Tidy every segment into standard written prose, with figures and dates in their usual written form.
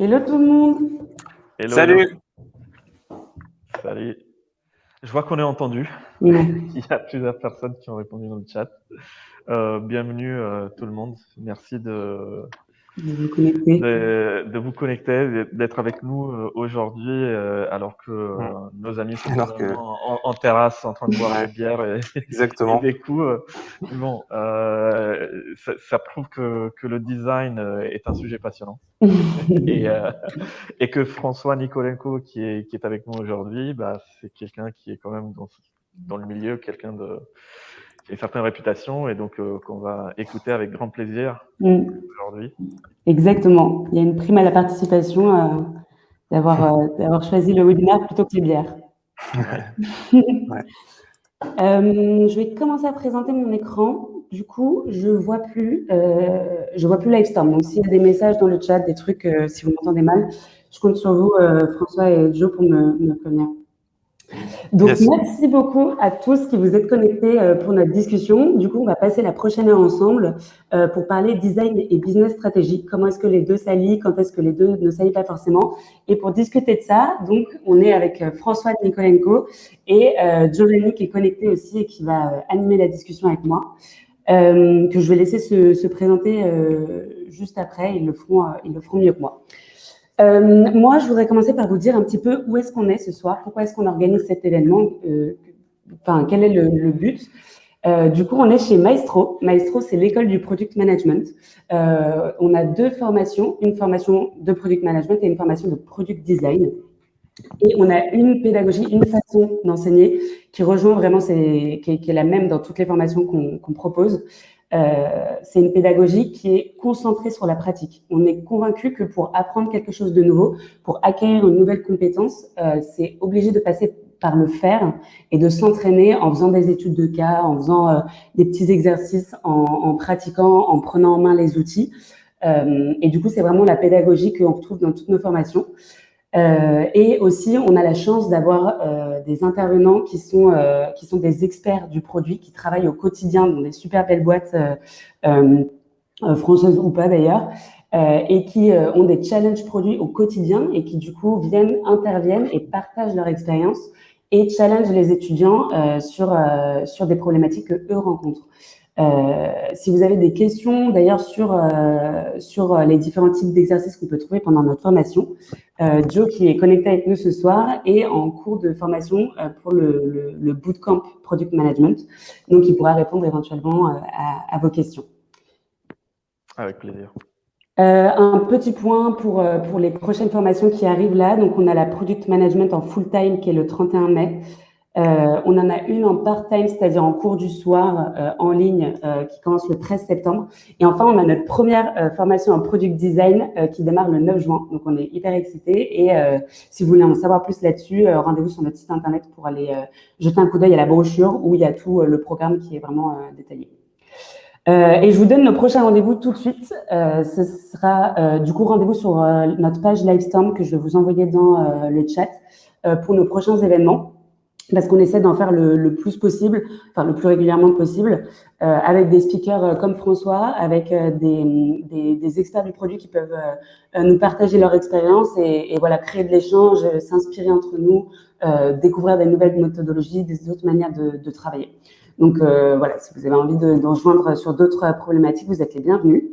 Hello tout le monde. Hello, Salut. hello. Salut. Je vois qu'on est entendu. Ouais. Il y a plusieurs personnes qui ont répondu dans le chat. Bienvenue tout le monde. Merci de vous connecter. de vous connecter, d'être avec nous aujourd'hui, alors que nos amis sont Alors que- probablement en terrasse en train de boire Ouais. des bières et Exactement. des coups. Mais bon, ça prouve que le design est un sujet passionnant. Et que François Nikolenko, qui est avec nous aujourd'hui, c'est quelqu'un qui est quand même dans le milieu, quelqu'un qui a une certaine réputation, et donc qu'on va écouter avec grand plaisir aujourd'hui. Exactement. Il y a une prime à la participation d'avoir choisi le webinaire plutôt que les bières. Ouais. Je vais commencer à présenter mon écran. Du coup, je vois plus Livestorm. Donc, s'il y a des messages dans le chat, des trucs, si vous m'entendez mal, je compte sur vous, François et Joe, pour me prévenir. Donc, Yes. Merci beaucoup à tous qui vous êtes connectés pour notre discussion. Du coup, on va passer la prochaine heure ensemble pour parler design et business stratégie. Comment est-ce que les deux s'allient? Quand est-ce que les deux ne s'allient pas forcément? Et pour discuter de ça, donc, on est avec François Nikolenko et Giovanni qui est connecté aussi et qui va animer la discussion avec moi. Que je vais laisser se présenter juste après. Ils le feront mieux que moi. Moi, je voudrais commencer par vous dire un petit peu où est-ce qu'on est ce soir, pourquoi est-ce qu'on organise cet événement, quel est le but. Du coup, on est chez Maestro. Maestro, c'est l'école du product management. On a deux formations, une formation de product management et une formation de product design. Et on a une pédagogie, une façon d'enseigner qui rejoint vraiment, qui est la même dans toutes les formations qu'on propose. C'est une pédagogie qui est concentrée sur la pratique. On est convaincu que pour apprendre quelque chose de nouveau, pour acquérir une nouvelle compétence, c'est obligé de passer par le faire et de s'entraîner en faisant des études de cas, en faisant des petits exercices, en pratiquant, en prenant en main les outils. Et du coup, c'est vraiment la pédagogie qu'on retrouve dans toutes nos formations. Et aussi, on a la chance d'avoir des intervenants qui sont des experts du produit, qui travaillent au quotidien dans des super belles boîtes françaises ou pas d'ailleurs, et qui ont des challenges produits au quotidien et qui du coup interviennent et partagent leur expérience et challengent les étudiants sur des problématiques que eux rencontrent. Si vous avez des questions d'ailleurs sur les différents types d'exercices qu'on peut trouver pendant notre formation, Joe, qui est connecté avec nous ce soir, est en cours de formation pour le bootcamp Product Management. Donc, il pourra répondre éventuellement à vos questions. Avec plaisir. Un petit point pour les prochaines formations qui arrivent là. Donc, on a la Product Management en full-time qui est le 31 mai. On en a une en part-time, c'est-à-dire en cours du soir, en ligne, qui commence le 13 septembre. Et enfin, on a notre première formation en product design qui démarre le 9 juin. Donc, on est hyper excités. Et si vous voulez en savoir plus là-dessus, rendez-vous sur notre site internet pour aller jeter un coup d'œil à la brochure où il y a tout le programme qui est vraiment détaillé. Et je vous donne nos prochains rendez-vous tout de suite. Ce sera du coup rendez-vous sur notre page Livestorm que je vais vous envoyer dans le chat pour nos prochains événements. Parce qu'on essaie d'en faire le plus possible, enfin le plus régulièrement possible, avec des speakers comme François, avec des experts du produit qui peuvent nous partager leur expérience et voilà, créer de l'échange, s'inspirer entre nous, découvrir des nouvelles méthodologies, des autres manières de travailler. Donc voilà, si vous avez envie de rejoindre sur d'autres problématiques, vous êtes les bienvenus.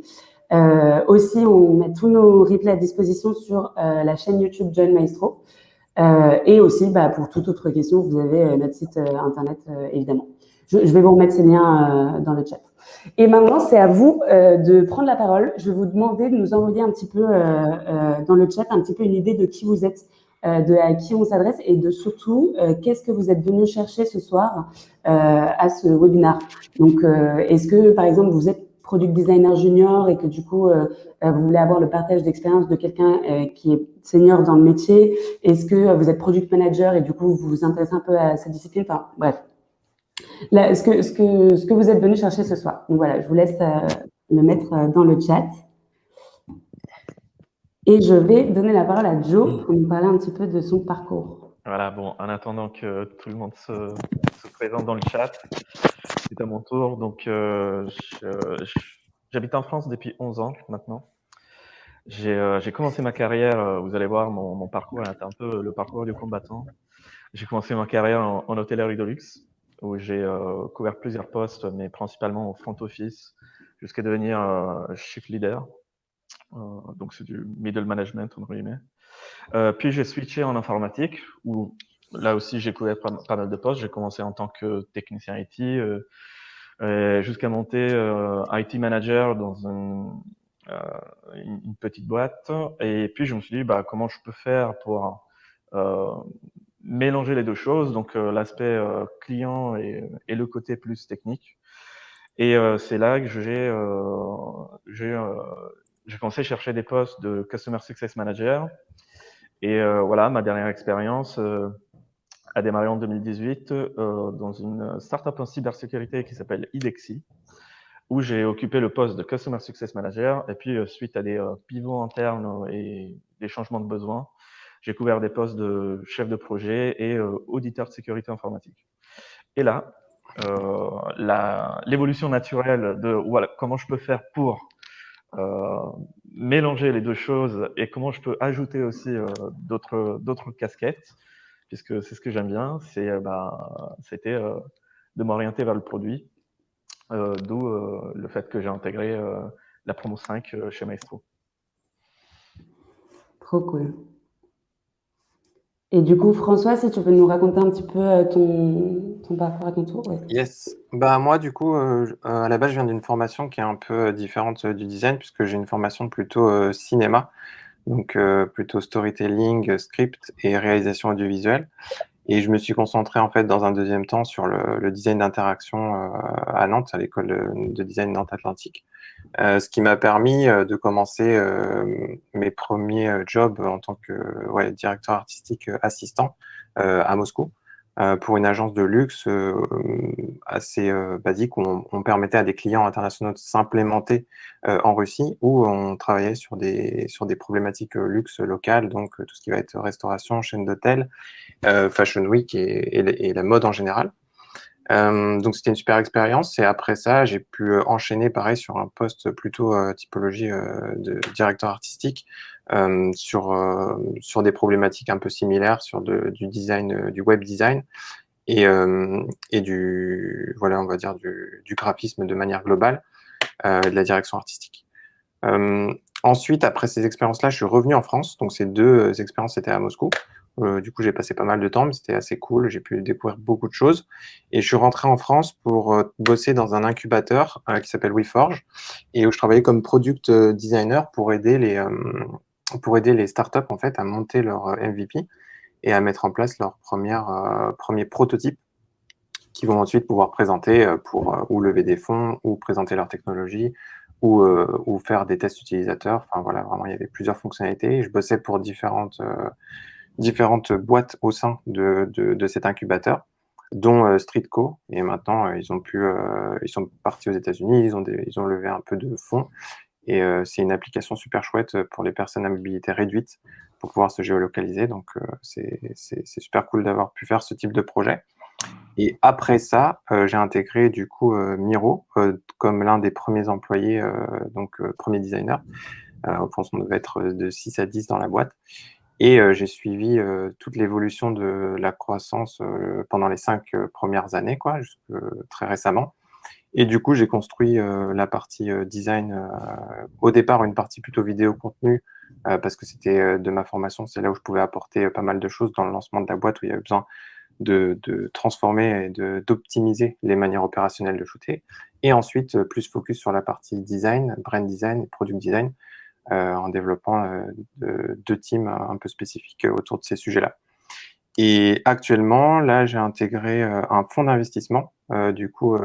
Aussi, on met tous nos replays à disposition sur la chaîne YouTube Join Maestro. Et aussi, pour toute autre question, vous avez notre site internet, évidemment. Je vais vous remettre ces liens dans le chat. Et maintenant, c'est à vous de prendre la parole. Je vais vous demander de nous envoyer un petit peu dans le chat un petit peu une idée de qui vous êtes, à qui on s'adresse et de surtout qu'est-ce que vous êtes venu chercher ce soir à ce webinaire. Donc, est-ce que, par exemple, vous êtes product designer junior et que du coup, vous voulez avoir le partage d'expérience de quelqu'un qui est senior dans le métier? Est-ce que vous êtes product manager et du coup, vous vous intéressez un peu à cette discipline? Enfin, bref. Là, ce que vous êtes venu chercher ce soir. Donc voilà, je vous laisse le mettre dans le chat. Et je vais donner la parole à Joe pour nous parler un petit peu de son parcours. Voilà, bon, en attendant que tout le monde se présente dans le chat, c'est à mon tour. Donc, j'habite en France depuis 11 ans maintenant. J'ai commencé ma carrière, vous allez voir, mon parcours est un peu le parcours du combattant. J'ai commencé ma carrière en hôtellerie de luxe, où j'ai couvert plusieurs postes, mais principalement au front office, jusqu'à devenir chief leader. Donc c'est du middle management, entre guillemets. Puis j'ai switché en informatique, où là aussi j'ai couvert pas mal de postes. J'ai commencé en tant que technicien IT, jusqu'à monter IT manager dans une petite boîte. Et puis je me suis dit, bah, comment je peux faire pour mélanger les deux choses, donc l'aspect client et le côté plus technique. Et c'est là que j'ai commencé à chercher des postes de Customer Success Manager. Et voilà, ma dernière expérience a démarré en 2018 dans une startup en cybersécurité qui s'appelle Idexi, où j'ai occupé le poste de Customer Success Manager. Et puis, suite à des pivots internes et des changements de besoins, j'ai couvert des postes de chef de projet et auditeur de sécurité informatique. Et là, l'évolution naturelle de voilà, comment je peux faire pour mélanger les deux choses et comment je peux ajouter aussi d'autres casquettes, puisque c'est ce que j'aime bien, c'était de m'orienter vers le produit, d'où le fait que j'ai intégré la promo 5 chez Maestro. Trop cool. Et du coup, François, si tu veux nous raconter un petit peu ton parcours à ton tour. Ouais. Yes. Bah, moi, du coup, à la base, je viens d'une formation qui est un peu différente du design, puisque j'ai une formation plutôt cinéma, donc plutôt storytelling, script et réalisation audiovisuelle. Et je me suis concentré en fait dans un deuxième temps sur le design d'interaction à Nantes, à l'école de design Nantes-Atlantique. Ce qui m'a permis de commencer mes premiers jobs en tant que directeur artistique assistant à Moscou pour une agence de luxe assez basique où on permettait à des clients internationaux de s'implémenter en Russie, où on travaillait sur des problématiques luxe locales, donc tout ce qui va être restauration, chaîne d'hôtels, Fashion Week et la mode en général. Donc c'était une super expérience et après ça j'ai pu enchaîner pareil sur un poste plutôt typologie de directeur artistique sur des problématiques un peu similaires sur du design, du web design et du voilà on va dire du graphisme de manière globale, de la direction artistique. Ensuite, après ces expériences-là, je suis revenu en France. Donc, ces deux expériences étaient à Moscou. Du coup, j'ai passé pas mal de temps, mais c'était assez cool. J'ai pu découvrir beaucoup de choses. Et je suis rentré en France pour bosser dans un incubateur qui s'appelle WeForge et où je travaillais comme product designer pour aider les startups en fait à monter leur MVP et à mettre en place leur premier prototype qui vont ensuite pouvoir présenter pour ou lever des fonds ou présenter leur technologie ou faire des tests utilisateurs. Enfin voilà, vraiment, il y avait plusieurs fonctionnalités. Je bossais pour différentes boîtes au sein de cet incubateur, dont Streetco. Et maintenant, ils sont partis aux États-Unis, ils ont levé un peu de fonds. Et c'est une application super chouette pour les personnes à mobilité réduite pour pouvoir se géolocaliser. Donc, c'est super cool d'avoir pu faire ce type de projet. Et après ça, j'ai intégré du coup Miro comme l'un des premiers employés, donc premier designer. Je pense qu'on devait être de 6 à 10 dans la boîte. Et j'ai suivi toute l'évolution de la croissance pendant les 5 premières années, quoi, jusque très récemment. Et du coup, j'ai construit la partie design, au départ une partie plutôt vidéo contenu, parce que c'était de ma formation, c'est là où je pouvais apporter pas mal de choses dans le lancement de la boîte, où il y avait besoin de transformer et d'optimiser les manières opérationnelles de shooter. Et ensuite, plus focus sur la partie design, brand design et product design, en développant deux teams un peu spécifiques autour de ces sujets-là. Et actuellement, là, j'ai intégré un fonds d'investissement, du coup,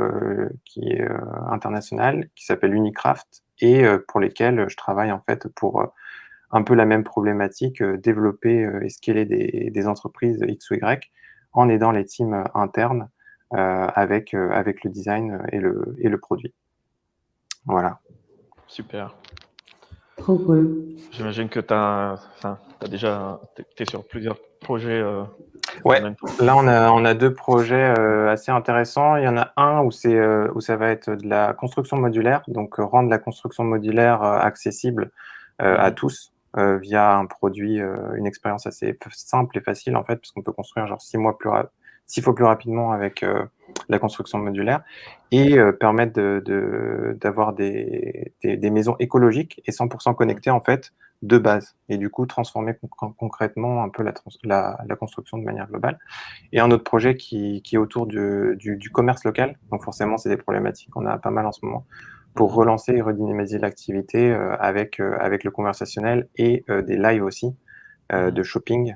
qui est international, qui s'appelle Unicraft, et pour lesquels je travaille en fait pour un peu la même problématique, développer et scaler des entreprises X ou Y en aidant les teams internes avec le design et le produit. Voilà. Super. Trop cool. J'imagine que t'es sur plusieurs projets Ouais, en même temps. là on a deux projets assez intéressants. Il y en a un où ça va être de la construction modulaire, donc rendre la construction modulaire accessible à tous via un produit, une expérience assez simple et facile en fait, puisqu'on peut construire genre 6 fois plus rapidement avec la construction modulaire et permettre d'avoir des maisons écologiques et 100% connectées en fait de base et du coup transformer concrètement un peu la construction de manière globale. Et un autre projet qui est autour du commerce local, donc forcément c'est des problématiques qu'on a pas mal en ce moment, pour relancer et redynamiser l'activité avec le conversationnel et des lives aussi de shopping.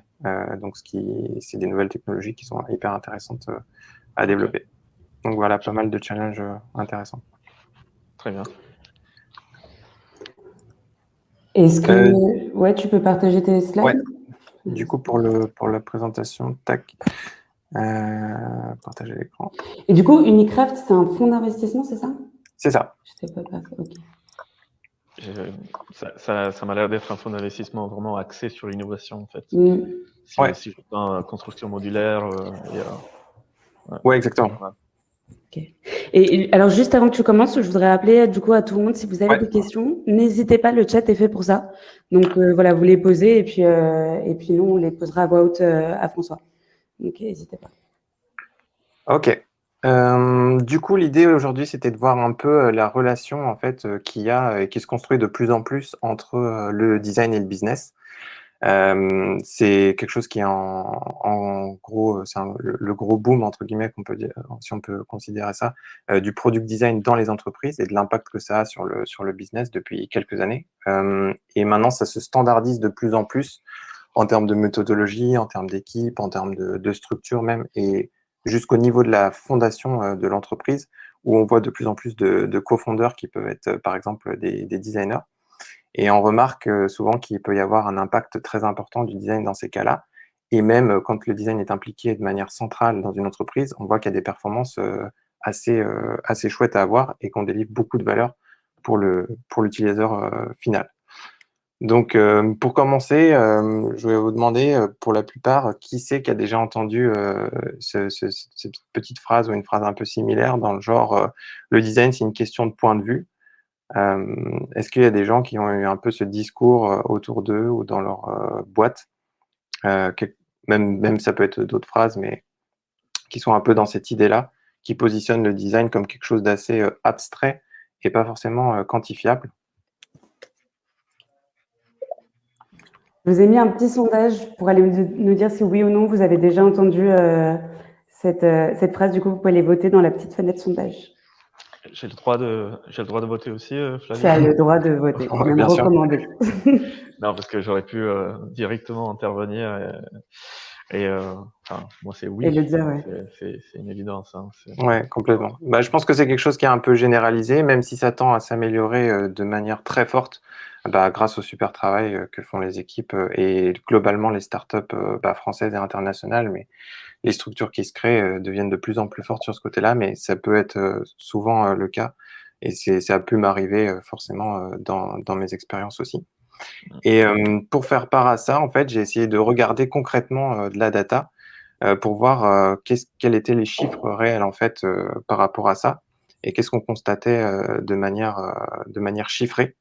Donc c'est des nouvelles technologies qui sont hyper intéressantes à développer. Donc voilà, pas mal de challenges intéressants. Très bien. Est-ce que ouais, tu peux partager tes slides? Ouais. Du coup, pour la présentation, tac, partager l'écran. Et du coup, Unicraft, c'est un fonds d'investissement, c'est ça? C'est ça. Je sais pas, ok. Ça m'a l'air d'être un fonds d'investissement vraiment axé sur l'innovation en fait. Si je prends construction modulaire, ouais, exactement. Okay. Et alors, juste avant que tu commences, je voudrais rappeler du coup à tout le monde, si vous avez des questions, n'hésitez pas, le chat est fait pour ça. Donc voilà, vous les posez et puis nous, on les posera à voix haute à François. Donc n'hésitez pas. Ok. Du coup, l'idée aujourd'hui, c'était de voir un peu la relation en fait qu'il y a et qui se construit de plus en plus entre le design et le business. C'est quelque chose qui est en gros, c'est le gros boom entre guillemets qu'on peut dire, si on peut considérer ça, du product design dans les entreprises et de l'impact que ça a sur le business depuis quelques années. Et maintenant, ça se standardise de plus en plus en termes de méthodologie, en termes d'équipe, en termes de structure même, et jusqu'au niveau de la fondation de l'entreprise, où on voit de plus en plus de cofondeurs qui peuvent être, par exemple, des designers. Et on remarque souvent qu'il peut y avoir un impact très important du design dans ces cas-là. Et même quand le design est impliqué de manière centrale dans une entreprise, on voit qu'il y a des performances assez chouettes à avoir et qu'on délivre beaucoup de valeur pour l'utilisateur final. Donc, pour commencer, je vais vous demander, pour la plupart, qui c'est qui a déjà entendu cette petite phrase ou une phrase un peu similaire dans le genre le design, c'est une question de point de vue. Est-ce qu'il y a des gens qui ont eu un peu ce discours autour d'eux ou dans leur boîte, même ça peut être d'autres phrases, mais qui sont un peu dans cette idée-là, qui positionnent le design comme quelque chose d'assez abstrait et pas forcément quantifiable? Je vous ai mis un petit sondage pour aller nous dire si oui ou non vous avez déjà entendu cette phrase. Du coup, vous pouvez les voter dans la petite fenêtre sondage. J'ai le droit de voter aussi, Flavie? Tu as le droit de voter, Ouais, même bien sûr. recommander. Non, parce que j'aurais pu directement intervenir moi c'est oui. Et le dire, ouais. C'est une évidence. Hein, ouais, complètement. Bah, je pense que c'est quelque chose qui est un peu généralisé, même si ça tend à s'améliorer de manière très forte grâce au super travail que font les équipes et globalement les startups françaises et internationales. Mais les structures qui se créent deviennent de plus en plus fortes sur ce côté-là, mais ça peut être souvent le cas. Et ça a pu m'arriver forcément dans mes expériences aussi. Et pour faire part à ça, en fait, j'ai essayé de regarder concrètement de la data pour voir quels étaient les chiffres réels en fait par rapport à ça et qu'est-ce qu'on constatait de manière chiffrée.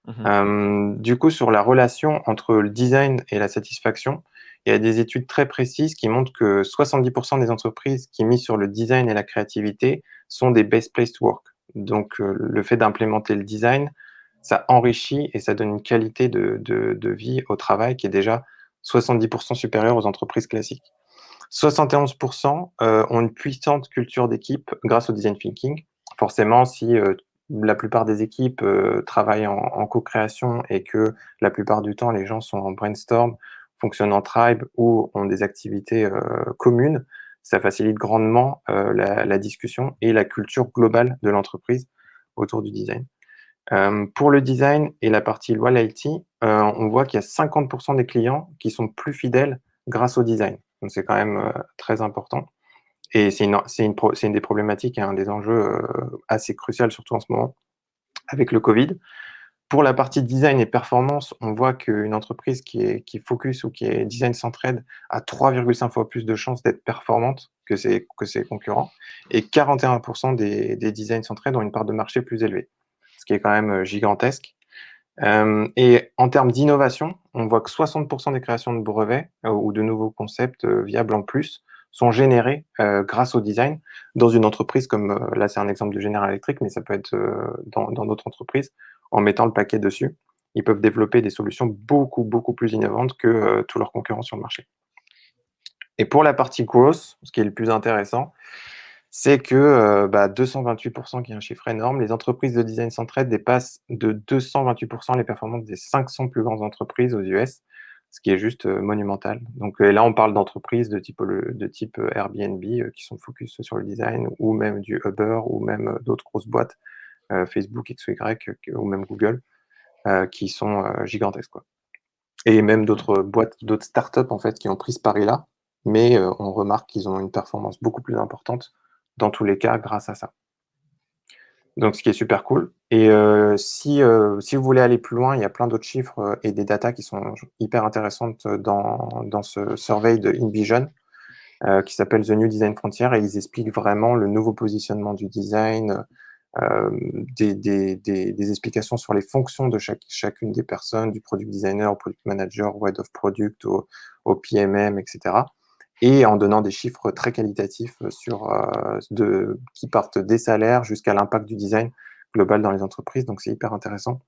Du coup, sur la relation entre le design et la satisfaction, il y a des études très précises qui montrent que 70% des entreprises qui misent sur le design et la créativité sont des best place to work. Donc, le fait d'implémenter le design, ça enrichit et ça donne une qualité de vie au travail qui est déjà 70% supérieure aux entreprises classiques. 71% ont une puissante culture d'équipe grâce au design thinking. Forcément, si la plupart des équipes travaillent en co-création et que la plupart du temps, les gens sont en brainstorm, fonctionnent en tribe ou ont des activités communes, ça facilite grandement la discussion et la culture globale de l'entreprise autour du design. Pour le design et la partie loyalty, on voit qu'il y a 50% des clients qui sont plus fidèles grâce au design. Donc c'est quand même très important. Et c'est une des problématiques et un des enjeux assez crucial, surtout en ce moment, avec le Covid. Pour la partie design et performance, on voit qu'une entreprise qui focus ou qui est design centred a 3,5 fois plus de chances d'être performante que ses concurrents. Et 41% des design centred ont une part de marché plus élevée, ce qui est quand même gigantesque. Et en termes d'innovation, on voit que 60% des créations de brevets ou de nouveaux concepts viables en plus sont générés grâce au design dans une entreprise comme, là c'est un exemple de General Electric, mais ça peut être dans d'autres entreprises, en mettant le paquet dessus. Ils peuvent développer des solutions beaucoup, beaucoup plus innovantes que tous leurs concurrents sur le marché. Et pour la partie growth, ce qui est le plus intéressant, c'est que 228%, qui est un chiffre énorme, les entreprises de design s'entraident dépassent de 228% les performances des 500 plus grandes entreprises aux US, ce qui est juste monumental. Donc là, on parle d'entreprises de type Airbnb qui sont focus sur le design, ou même du Uber, ou même d'autres grosses boîtes, Facebook, XY, ou même Google, qui sont gigantesques, quoi. Et même d'autres boîtes, d'autres startups en fait, qui ont pris ce pari-là, mais on remarque qu'ils ont une performance beaucoup plus importante dans tous les cas grâce à ça. Donc, ce qui est super cool. Et si vous voulez aller plus loin, il y a plein d'autres chiffres et des datas qui sont hyper intéressantes dans ce survey de InVision qui s'appelle The New Design Frontier, et ils expliquent vraiment le nouveau positionnement du design, des explications sur les fonctions de chacune des personnes, du product designer au product manager, au head of product, au PMM, etc. Et en donnant des chiffres très qualitatifs qui partent des salaires jusqu'à l'impact du design global dans les entreprises. Donc, c'est hyper intéressant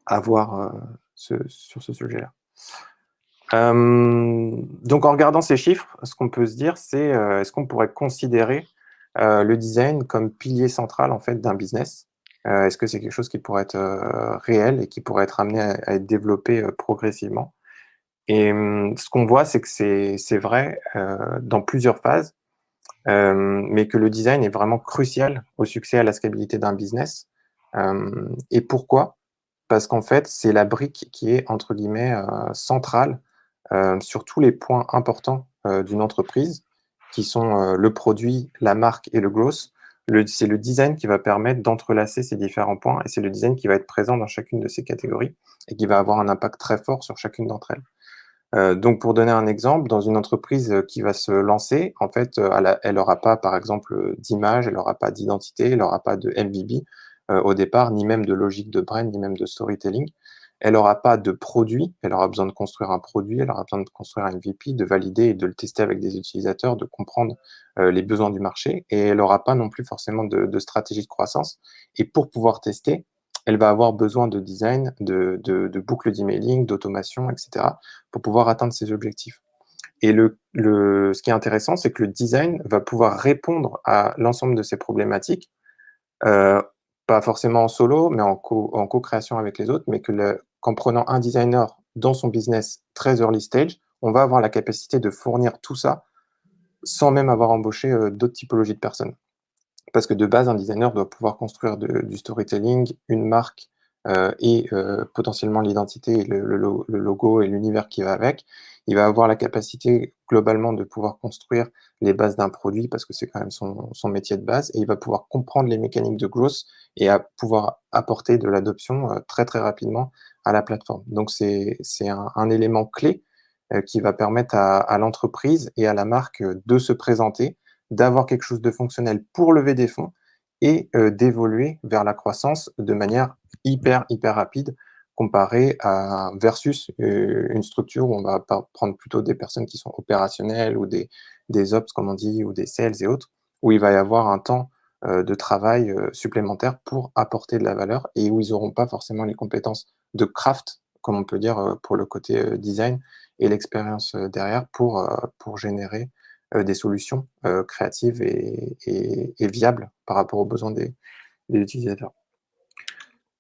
à voir sur ce sujet-là. Donc, en regardant ces chiffres, ce qu'on peut se dire, c'est est-ce qu'on pourrait considérer le design comme pilier central en fait d'un business? Est-ce que c'est quelque chose qui pourrait être réel et qui pourrait être amené à être développé progressivement? Et ce qu'on voit, c'est que c'est vrai dans plusieurs phases, mais que le design est vraiment crucial au succès et à la scalabilité d'un business. Et pourquoi? Parce qu'en fait, c'est la brique qui est, entre guillemets, centrale sur tous les points importants d'une entreprise, qui sont le produit, la marque et le growth. C'est le design qui va permettre d'entrelacer ces différents points, et c'est le design qui va être présent dans chacune de ces catégories et qui va avoir un impact très fort sur chacune d'entre elles. Donc, pour donner un exemple, dans une entreprise qui va se lancer, en fait, elle n'aura pas, par exemple, d'image, elle n'aura pas d'identité, elle n'aura pas de MVB au départ, ni même de logique de brand, ni même de storytelling. Elle n'aura pas de produit, elle aura besoin de construire un produit, elle aura besoin de construire un MVP, de valider et de le tester avec des utilisateurs, de comprendre les besoins du marché, et elle n'aura pas non plus forcément de stratégie de croissance. Et pour pouvoir tester, elle va avoir besoin de design, de boucles d'emailing, d'automation, etc., pour pouvoir atteindre ses objectifs. Et ce qui est intéressant, c'est que le design va pouvoir répondre à l'ensemble de ces problématiques, pas forcément en solo, mais en co-création avec les autres, mais qu'en prenant un designer dans son business très early stage, on va avoir la capacité de fournir tout ça sans même avoir embauché d'autres typologies de personnes. Parce que de base, un designer doit pouvoir construire du storytelling, une marque et potentiellement l'identité, et le logo et l'univers qui va avec. Il va avoir la capacité globalement de pouvoir construire les bases d'un produit, parce que c'est quand même son métier de base, et il va pouvoir comprendre les mécaniques de growth et pouvoir apporter de l'adoption très très rapidement à la plateforme. Donc c'est un élément clé qui va permettre à l'entreprise et à la marque de se présenter, d'avoir quelque chose de fonctionnel pour lever des fonds et d'évoluer vers la croissance de manière hyper, hyper rapide comparé versus une structure où on va prendre plutôt des personnes qui sont opérationnelles, ou des ops, comme on dit, ou des sales et autres, où il va y avoir un temps de travail supplémentaire pour apporter de la valeur, et où ils n'auront pas forcément les compétences de craft, comme on peut dire, pour le côté design, et l'expérience derrière pour générer des solutions créatives et viables par rapport aux besoins des utilisateurs.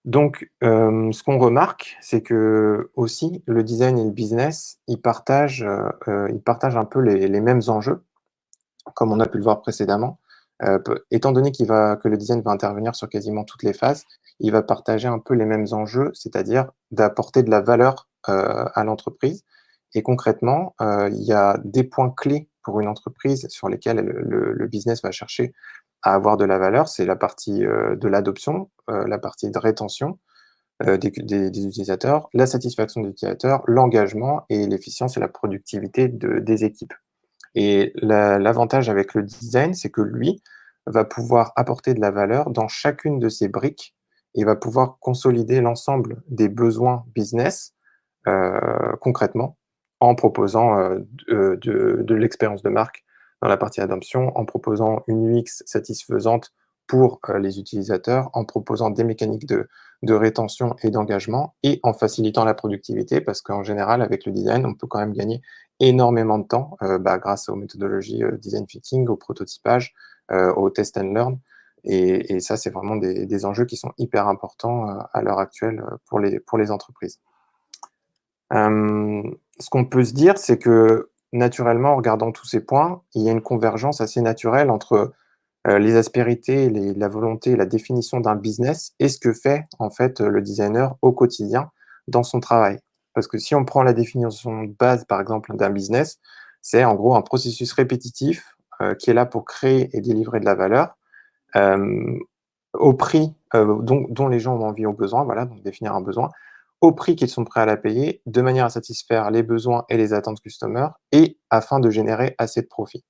Donc, ce qu'on remarque, c'est que aussi le design et le business, ils partagent un peu les mêmes enjeux, comme on a pu le voir précédemment. Étant donné que le design va intervenir sur quasiment toutes les phases, il va partager un peu les mêmes enjeux, c'est-à-dire d'apporter de la valeur à l'entreprise. Et concrètement, il y a des points clés pour une entreprise sur lesquels le business va chercher à avoir de la valeur. C'est la partie de l'adoption, la partie de rétention des utilisateurs, la satisfaction des utilisateurs, l'engagement et l'efficience et la productivité des équipes. Et l'avantage avec le design, c'est que lui va pouvoir apporter de la valeur dans chacune de ces briques il va pouvoir consolider l'ensemble des besoins business concrètement en proposant de l'expérience de marque dans la partie adoption, en proposant une UX satisfaisante pour les utilisateurs, en proposant des mécaniques de rétention et d'engagement et en facilitant la productivité parce qu'en général, avec le design, on peut quand même gagner énormément de temps grâce aux méthodologies design thinking, au prototypage, au test and learn. Et ça, c'est vraiment des enjeux qui sont hyper importants à l'heure actuelle pour les entreprises. Ce qu'on peut se dire, c'est que naturellement, en regardant tous ces points, il y a une convergence assez naturelle entre les aspérités, la volonté et la définition d'un business et ce que fait en fait le designer au quotidien dans son travail. Parce que si on prend la définition de base, par exemple, d'un business, c'est en gros un processus répétitif qui est là pour créer et délivrer de la valeur euh, au prix dont les gens ont envie ou besoin, voilà, donc définir un besoin, au prix qu'ils sont prêts à la payer, de manière à satisfaire les besoins et les attentes customer, et afin de générer assez de profit.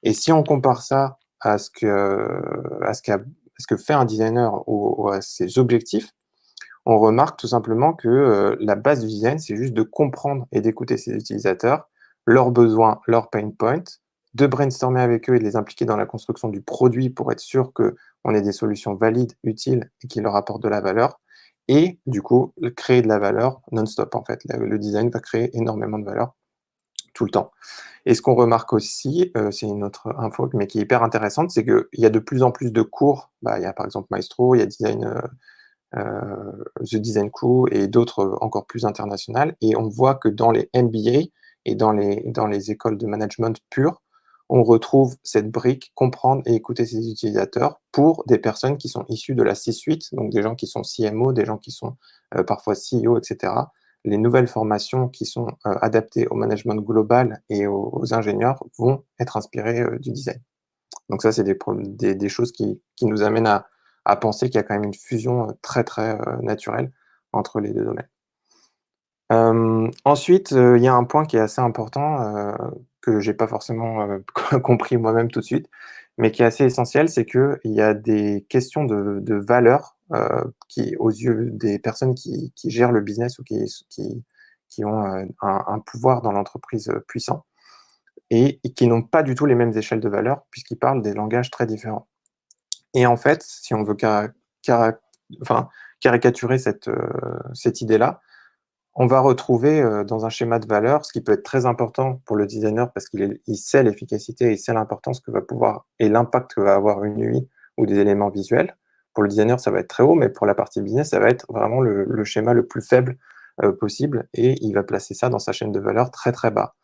Et si on compare ça à ce que fait un designer ou à ses objectifs, on remarque tout simplement que la base du design, c'est juste de comprendre et d'écouter ses utilisateurs, leurs besoins, leurs pain points, de brainstormer avec eux et de les impliquer dans la construction du produit pour être sûr qu'on ait des solutions valides, utiles et qui leur apportent de la valeur. Et du coup, créer de la valeur non-stop en fait. Le design va créer énormément de valeur tout le temps. Et ce qu'on remarque aussi, c'est une autre info, mais qui est hyper intéressante, c'est qu'il y a de plus en plus de cours. Il y a par exemple Maestro, il y a The Design Crew et d'autres encore plus internationales. Et on voit que dans les MBA et dans les écoles de management pures, on retrouve cette brique comprendre et écouter ses utilisateurs pour des personnes qui sont issues de la C-suite, donc des gens qui sont CMO, des gens qui sont parfois CEO, etc. Les nouvelles formations qui sont adaptées au management global et aux ingénieurs vont être inspirées du design. Donc ça, c'est des choses qui nous amènent à penser qu'il y a quand même une fusion très, très naturelle entre les deux domaines. Ensuite, il y a un point qui est assez important, que j'ai pas forcément compris moi-même tout de suite, mais qui est assez essentiel, c'est qu'il y a des questions de valeur qui, aux yeux des personnes qui gèrent le business ou qui ont un pouvoir dans l'entreprise puissant et qui n'ont pas du tout les mêmes échelles de valeur puisqu'ils parlent des langages très différents. Et en fait, si on veut enfin, caricaturer cette idée-là, on va retrouver dans un schéma de valeur ce qui peut être très important pour le designer parce il sait l'efficacité, il sait l'importance que va pouvoir et l'impact que va avoir une UI ou des éléments visuels. Pour le designer, ça va être très haut, mais pour la partie business, ça va être vraiment le schéma le plus faible possible et il va placer ça dans sa chaîne de valeur très très bas.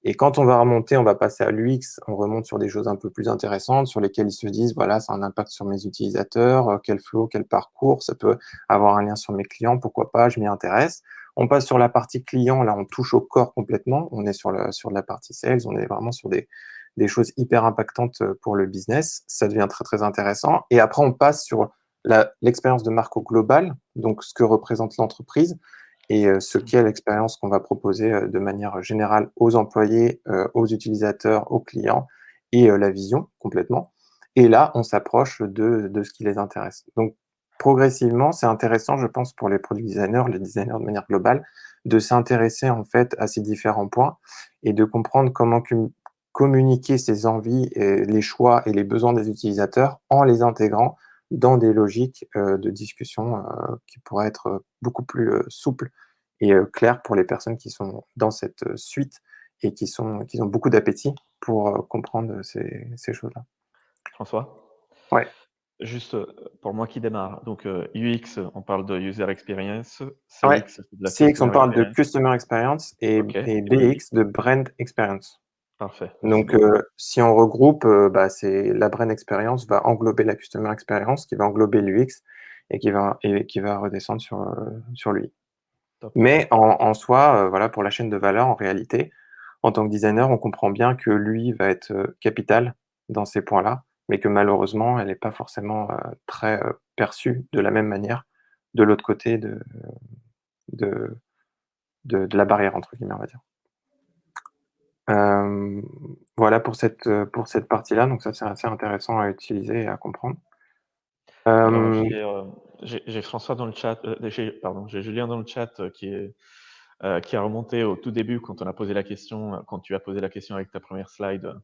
Et quand on va remonter, on va passer à l'UX, on remonte sur des choses un peu plus intéressantes, sur lesquelles ils se disent, voilà, ça a un impact sur mes utilisateurs, quel flow, quel parcours, ça peut avoir un lien sur mes clients, pourquoi pas, je m'y intéresse. On passe sur la partie client, là, on touche au corps complètement, on est sur la partie sales, on est vraiment sur des choses hyper impactantes pour le business, ça devient très, très intéressant. Et après, on passe sur l'expérience de marque au global, donc ce que représente l'entreprise, et ce qu'est l'expérience qu'on va proposer de manière générale aux employés, aux utilisateurs, aux clients et la vision complètement. Et là, on s'approche de ce qui les intéresse. Donc, progressivement, c'est intéressant, je pense, pour les product designers, les designers de manière globale, de s'intéresser en fait à ces différents points et de comprendre comment communiquer ses envies, et les choix et les besoins des utilisateurs en les intégrant dans des logiques de discussion qui pourraient être beaucoup plus souples et claires pour les personnes qui sont dans cette suite et qui ont beaucoup d'appétit pour comprendre ces choses-là. François? Ouais. Juste, pour moi qui démarre, donc UX, on parle de user experience, Ouais. CX, c'est de la CX, on customer parle de experience. Customer Experience OK, et et UI? BX de Brand Experience. Parfait, merci Donc, beaucoup. si on regroupe, c'est la Brand Experience va englober la Customer Experience, qui va englober l'UX et qui va redescendre sur l'UI. Top. Mais en soi, voilà, pour la chaîne de valeur, en réalité, en tant que designer, on comprend bien que l'UI va être capital dans ces points-là, mais que malheureusement, elle n'est pas forcément très perçue de la même manière de l'autre côté de, de la barrière, entre guillemets, on va dire. Euh, voilà pour cette partie-là, donc ça c'est assez intéressant à utiliser et à comprendre. Alors Euh, J'ai François dans le chat, j'ai Julien dans le chat qui a remonté au tout début quand on a posé la question, quand tu as posé la question avec ta première slide,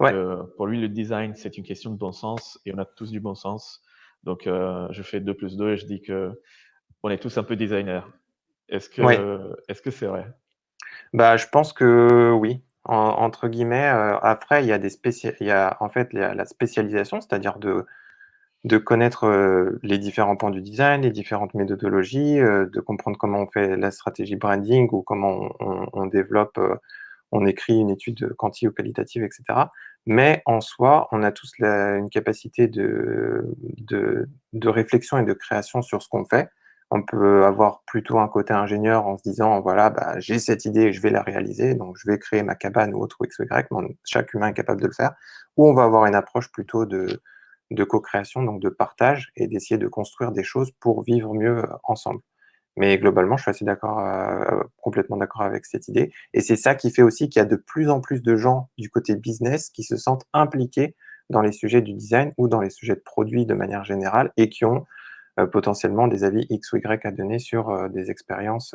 Ouais. que pour lui, le design, c'est une question de bon sens et on a tous du bon sens. Donc, je fais 2 plus 2 et je dis que on est tous un peu designers. Est-ce Ouais. que c'est vrai? Bah, je pense que oui, entre guillemets. Après, il y a en fait la spécialisation, c'est-à-dire de connaître les différents pans du design, les différentes méthodologies, de comprendre comment on fait la stratégie branding ou comment on développe, on écrit une étude quanti ou qualitative, etc. Mais en soi, on a tous une capacité de réflexion et de création sur ce qu'on fait. On peut avoir plutôt un côté ingénieur en se disant, voilà, bah, j'ai cette idée et je vais la réaliser, donc je vais créer ma cabane ou autre ou X ou Y, mais chaque humain est capable de le faire. Ou on va avoir une approche plutôt de co-création, donc de partage et d'essayer de construire des choses pour vivre mieux ensemble. Mais globalement, je suis assez d'accord, complètement d'accord avec cette idée. Et c'est ça qui fait aussi qu'il y a de plus en plus de gens du côté business qui se sentent impliqués dans les sujets du design ou dans les sujets de produits de manière générale et qui ont potentiellement des avis X ou Y à donner sur des expériences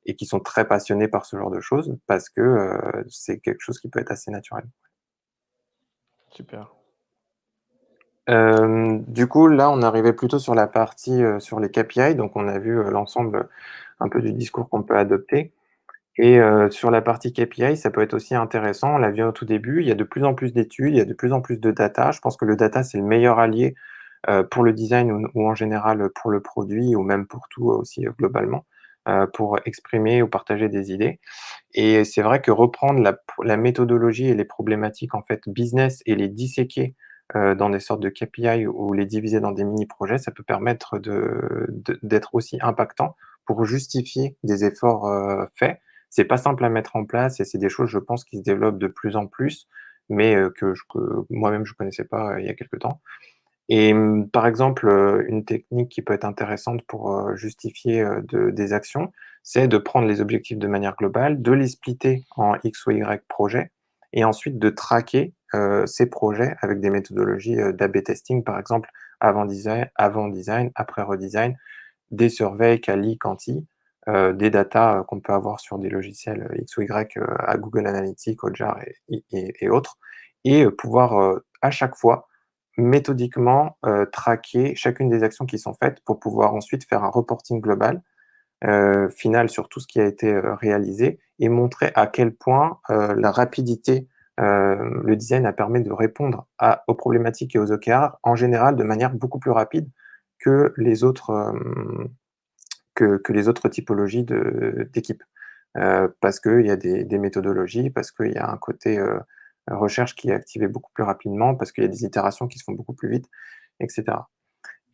et qui sont très passionnés par ce genre de choses parce que c'est quelque chose qui peut être assez naturel. Super. Du coup, là, on arrivait plutôt sur la partie sur les KPI, donc on a vu l'ensemble un peu du discours qu'on peut adopter. Et sur la partie KPI, ça peut être aussi intéressant. On l'a vu au tout début, il y a de plus en plus d'études, il y a de plus en plus de data. Je pense que le data, c'est le meilleur allié pour le design ou en général pour le produit ou même pour tout aussi globalement, pour exprimer ou partager des idées. Et c'est vrai que reprendre la méthodologie et les problématiques en fait business et les disséquer dans des sortes de KPI ou les diviser dans des mini projets, ça peut permettre d'être aussi impactant pour justifier des efforts faits. C'est pas simple à mettre en place et c'est des choses, je pense, qui se développent de plus en plus, mais que moi-même je connaissais pas il y a quelque temps. Et par exemple, une technique qui peut être intéressante pour justifier des actions, c'est de prendre les objectifs de manière globale, de les splitter en X ou Y projets et ensuite de traquer ces projets avec des méthodologies d'A/B testing, par exemple, avant design, après redesign, des surveys quali, quanti, des datas qu'on peut avoir sur des logiciels X ou Y à Google Analytics, Hotjar et autres, et pouvoir à chaque fois méthodiquement traquer chacune des actions qui sont faites pour pouvoir ensuite faire un reporting global final sur tout ce qui a été réalisé et montrer à quel point la rapidité, le design a permis de répondre aux problématiques et aux OKR en général de manière beaucoup plus rapide que les autres, que les autres typologies d'équipes. Parce qu'il y a des méthodologies, parce qu'il y a un côté recherche qui est activé beaucoup plus rapidement, parce qu'il y a des itérations qui se font beaucoup plus vite, etc.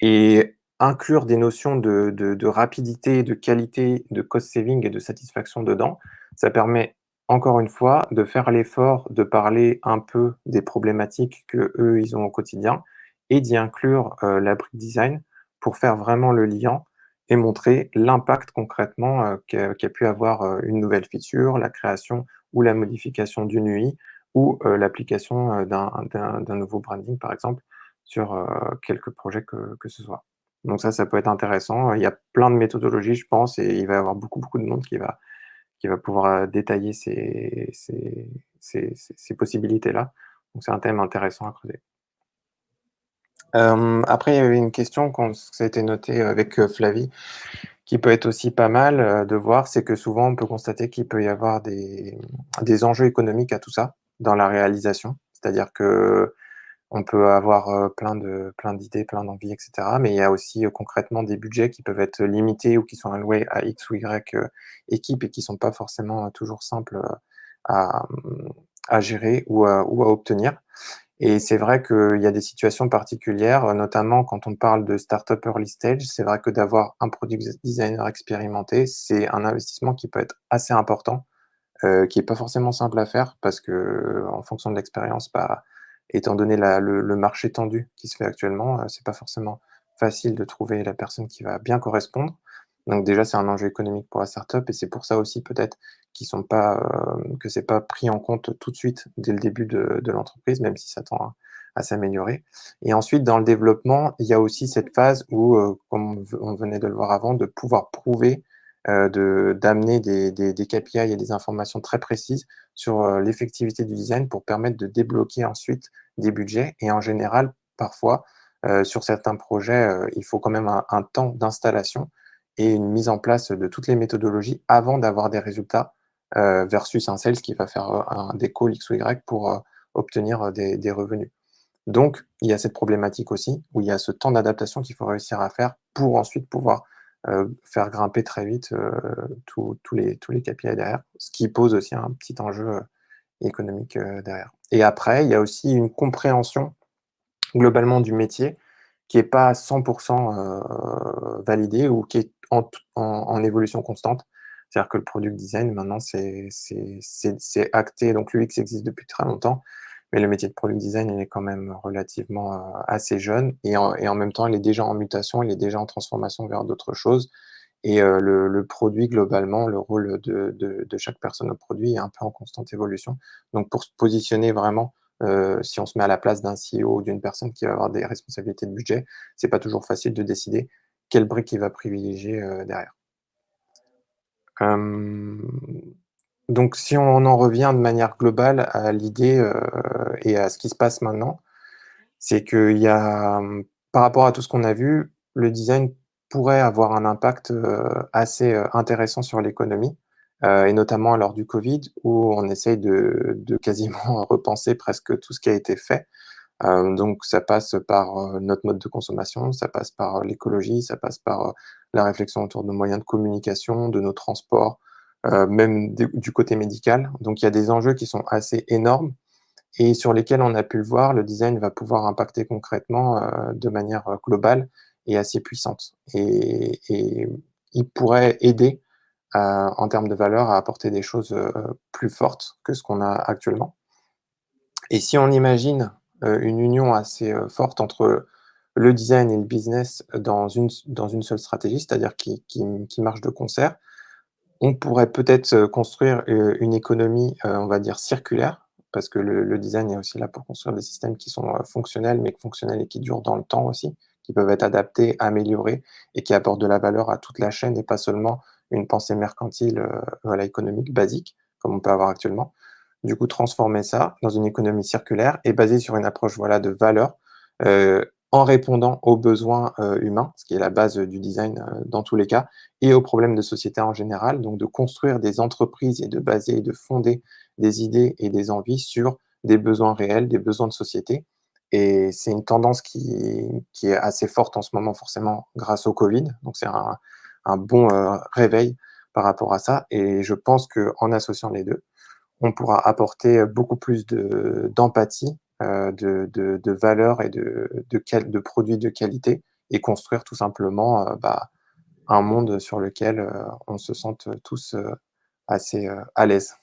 Et inclure des notions de rapidité, de qualité, de cost saving et de satisfaction dedans, ça permet encore une fois de faire l'effort de parler un peu des problématiques qu'eux, ils ont au quotidien et d'y inclure la brique design pour faire vraiment le lien et montrer l'impact concrètement qu'a pu avoir une nouvelle feature, la création ou la modification d'une UI ou l'application d'un nouveau branding, par exemple, sur quelques projets que ce soit. Donc ça peut être intéressant. Il y a plein de méthodologies, je pense, et il va y avoir beaucoup, beaucoup de monde qui va pouvoir détailler ces possibilités-là. Donc c'est un thème intéressant à creuser. Après, il y avait une question ça a été noté avec Flavie, qui peut être aussi pas mal de voir, c'est que souvent on peut constater qu'il peut y avoir des enjeux économiques à tout ça dans la réalisation. C'est-à-dire que on peut avoir plein d'idées, plein d'envies, etc. Mais il y a aussi concrètement des budgets qui peuvent être limités ou qui sont alloués à X ou Y équipes et qui sont pas forcément toujours simples à, à gérer ou à obtenir. Et c'est vrai qu'il y a des situations particulières, notamment quand on parle de start-up early stage. C'est vrai que d'avoir un product designer expérimenté, c'est un investissement qui peut être assez important, qui est pas forcément simple à faire parce que en fonction de l'expérience, bah, étant donné le marché tendu qui se fait actuellement, c'est pas forcément facile de trouver la personne qui va bien correspondre. Donc déjà, c'est un enjeu économique pour la startup et c'est pour ça aussi peut-être que c'est pas pris en compte tout de suite dès le début de l'entreprise, même si ça tend à s'améliorer. Et ensuite, dans le développement, il y a aussi cette phase où, comme on venait de le voir avant, de pouvoir prouver, d'amener des KPI et des informations très précises sur l'effectivité du design pour permettre de débloquer ensuite des budgets. Et en général, parfois, sur certains projets, il faut quand même un temps d'installation et une mise en place de toutes les méthodologies avant d'avoir des résultats, versus un sales qui va faire des calls X ou Y pour obtenir des revenus. Donc, il y a cette problématique aussi, où il y a ce temps d'adaptation qu'il faut réussir à faire pour ensuite pouvoir faire grimper très vite tous les KPI derrière, ce qui pose aussi un petit enjeu économique derrière. Et après, il y a aussi une compréhension globalement du métier qui est pas à 100% validée ou qui est en évolution constante. C'est-à-dire que le product design maintenant c'est acté, donc l'UX existe depuis très longtemps, mais le métier de product design, il est quand même relativement assez jeune et en même temps, il est déjà en mutation, il est déjà en transformation vers d'autres choses et le produit globalement, le rôle de chaque personne au produit est un peu en constante évolution. Donc pour se positionner vraiment, si on se met à la place d'un CEO ou d'une personne qui va avoir des responsabilités de budget, c'est pas toujours facile de décider quelle brique il va privilégier, derrière. Hem, donc si on en revient de manière globale à l'idée, et à ce qui se passe maintenant, c'est qu'il y a, par rapport à tout ce qu'on a vu, le design pourrait avoir un impact, assez, intéressant sur l'économie, et notamment lors du covid où on essaye de quasiment repenser presque tout ce qui a été fait. Donc ça passe par, notre mode de consommation, ça passe par, l'écologie, ça passe par, la réflexion autour de nos moyens de communication, de nos transports, même du côté médical. Donc il y a des enjeux qui sont assez énormes et sur lesquels on a pu le voir, le design va pouvoir impacter concrètement, de manière, globale et assez puissante et il pourrait aider, en termes de valeur, à apporter des choses, plus fortes que ce qu'on a actuellement. Et si on imagine, une union assez, forte entre le design et le business dans une seule stratégie, c'est-à-dire qui marchent de concert, on pourrait peut-être, construire, une économie, on va dire circulaire, parce que le design est aussi là pour construire des systèmes qui sont, fonctionnels, mais fonctionnels et qui durent dans le temps aussi, qui peuvent être adaptés, améliorés et qui apportent de la valeur à toute la chaîne et pas seulement une pensée mercantile, voilà, économique basique, comme on peut avoir actuellement. Du coup, transformer ça dans une économie circulaire et basée sur une approche, voilà, de valeur, en répondant aux besoins, humains, ce qui est la base, du design, dans tous les cas et aux problèmes de société en général, donc de construire des entreprises et de baser et de fonder des idées et des envies sur des besoins réels, des besoins de société et c'est une tendance qui est assez forte en ce moment forcément grâce au covid, donc c'est un bon, réveil par rapport à ça et je pense qu'en associant les 2 on pourra apporter beaucoup plus d'empathie, de valeur et de produits de qualité et construire tout simplement, un monde sur lequel, on se sente tous, assez, à l'aise.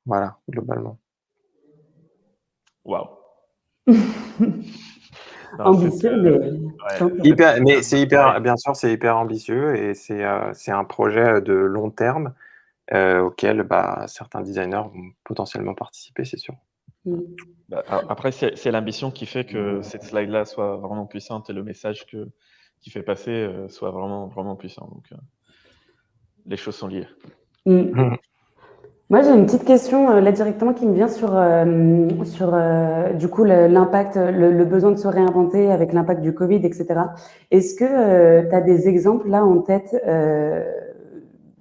Voilà, globalement. Waouh! Non, Ambitieux, mais ouais, sympa. Mais c'est ouais, hyper bien sûr, c'est hyper ambitieux et c'est un projet, de long terme, auquel, certains designers vont potentiellement participer, c'est sûr. Mmh. bah, après, c'est l'ambition qui fait que cette slide-là soit vraiment puissante et le message qui fait passer soit vraiment, vraiment puissant. Donc, les choses sont liées. Mmh. Moi, j'ai une petite question là directement qui me vient sur du coup l'impact, le besoin de se réinventer avec l'impact du Covid, etc. Est-ce que tu as des exemples là en tête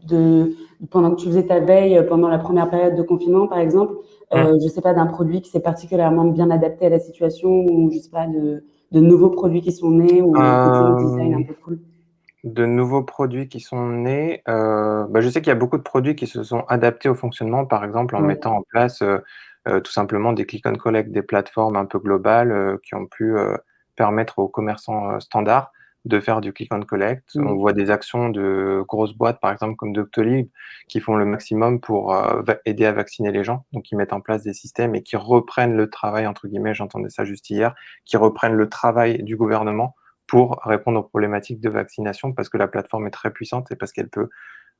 de pendant que tu faisais ta veille, pendant la première période de confinement, par exemple, Mmh. je sais pas, d'un produit qui s'est particulièrement bien adapté à la situation ou je sais pas, de nouveaux produits qui sont nés ou de design un Hem peu cool? De nouveaux produits qui sont nés, je sais qu'il y a beaucoup de produits qui se sont adaptés au fonctionnement, par exemple en Ouais. mettant en place, tout simplement des click and collect, des plateformes un peu globales, qui ont pu, permettre aux commerçants, standards de faire du click and collect. On Mmh. voit des actions de grosses boîtes, par exemple comme Doctolib, qui font le maximum pour, va aider à vacciner les gens. Donc ils mettent en place des systèmes et qui reprennent le travail entre guillemets, j'entendais ça juste hier, qui reprennent le travail du gouvernement pour répondre aux problématiques de vaccination parce que la plateforme est très puissante et parce qu'elle peut,